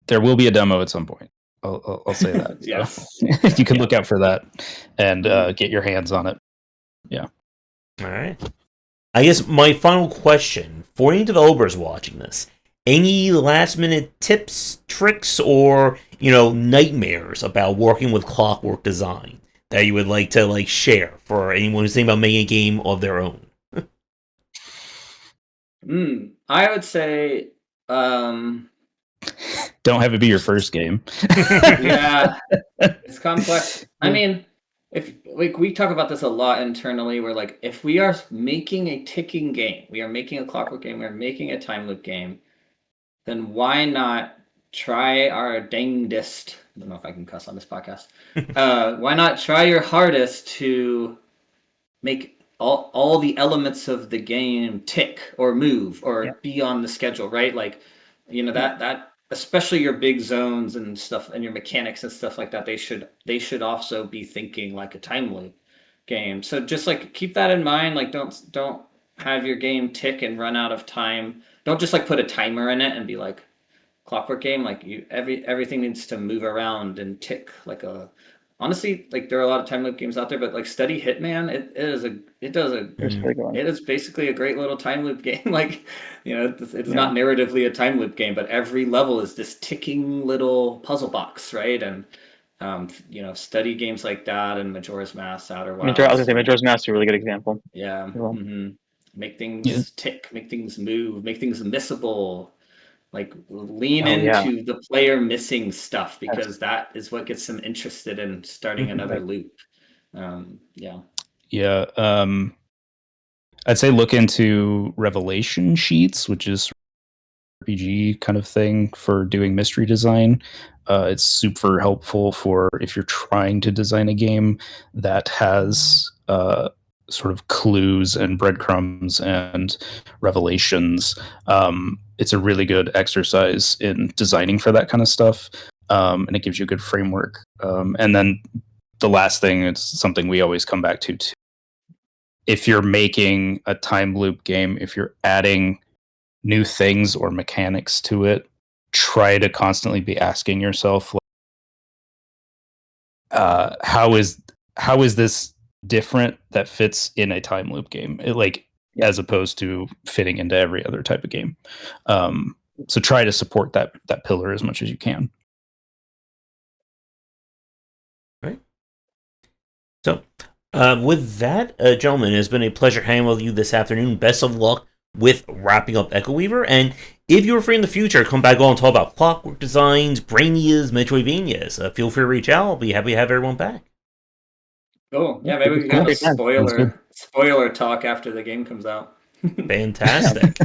There will be a demo at some point. I'll say that. Yes. You can look out for that and get your hands on it. Yeah. All right. I guess my final question for any developers watching this: any last-minute tips, tricks, or nightmares about working with clockwork design that you would like to share for anyone who's thinking about making a game of their own? I would say don't have it be your first game. Yeah, it's complex. I mean, if we talk about this a lot internally, we're if we are making a ticking game, we are making a clockwork game, we are making a time loop game, then why not try our dangdest? I don't know if I can cuss on this podcast. Why not try your hardest to make all the elements of the game tick or move or be on the schedule, right? That especially your big zones and stuff and your mechanics and stuff like that, they should also be thinking like a time loop game. So just keep that in mind. Don't have your game tick and run out of time. Don't just put a timer in it and be clockwork game. Everything needs to move around and tick honestly, there are a lot of time loop games out there, but study Hitman, it is basically a great little time loop game. It's not narratively a time loop game, but every level is this ticking little puzzle box, right? And study games like that and Majora's Mask, Outer Wilds. I was gonna say Majora's Mask is a really good example. Yeah. Make things tick, make things move, make things missable. Lean into the player missing stuff because that is what gets them interested in starting another loop. Yeah. I'd say look into revelation sheets, which is RPG kind of thing for doing mystery design. It's super helpful for if you're trying to design a game that has sort of clues and breadcrumbs and revelations. It's a really good exercise in designing for that kind of stuff, and it gives you a good framework. And then the last thing, it's something we always come back to. If you're making a time loop game, if you're adding new things or mechanics to it, try to constantly be asking yourself, how is this different that fits in a time loop game? As opposed to fitting into every other type of game. So try to support that pillar as much as you can. Right. So with that, gentlemen, it's been a pleasure hanging with you this afternoon. Best of luck with wrapping up Echoweaver. And if you're free in the future, come back on and talk about clockwork designs, brainias, metroidbrainia. Feel free to reach out. I'll be happy to have everyone back. Cool. Yeah, maybe we can have a spoiler talk after the game comes out. Fantastic.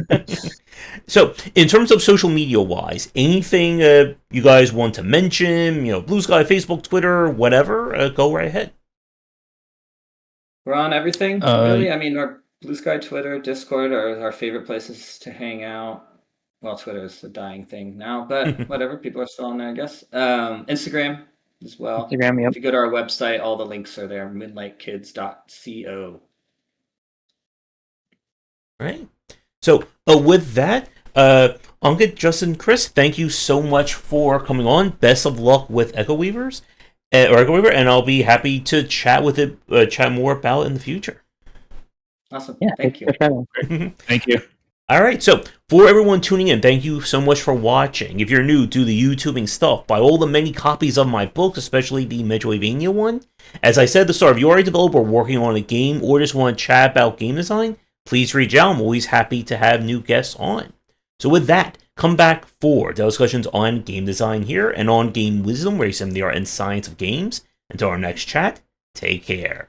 So, in terms of social media wise, anything you guys want to mention? Blue Sky, Facebook, Twitter, whatever. Go right ahead. We're on everything, really. I mean, our Blue Sky, Twitter, Discord are our favorite places to hang out. Well, Twitter is a dying thing now, but whatever. People are still on there, I guess. Instagram, as well. Instagram, yep. If you go to our website, all the links are there, moonlightkids.co. Right. So with that, Ankit, Justin, Chris, thank you so much for coming on. Best of luck with Echoweaver, and I'll be happy to chat more about it in the future. Awesome. Yeah, Thank you. Thank you. All right, so for everyone tuning in, thank you so much for watching. If you're new to the YouTubing stuff, buy all the many copies of my books, especially the metroidbrainia one. As I said at the start, if you are a developer working on a game or just want to chat about game design, please reach out. I'm always happy to have new guests on. So with that, come back for discussions on game design here and on game wisdom, where you examine the art and science of games. Until our next chat, take care.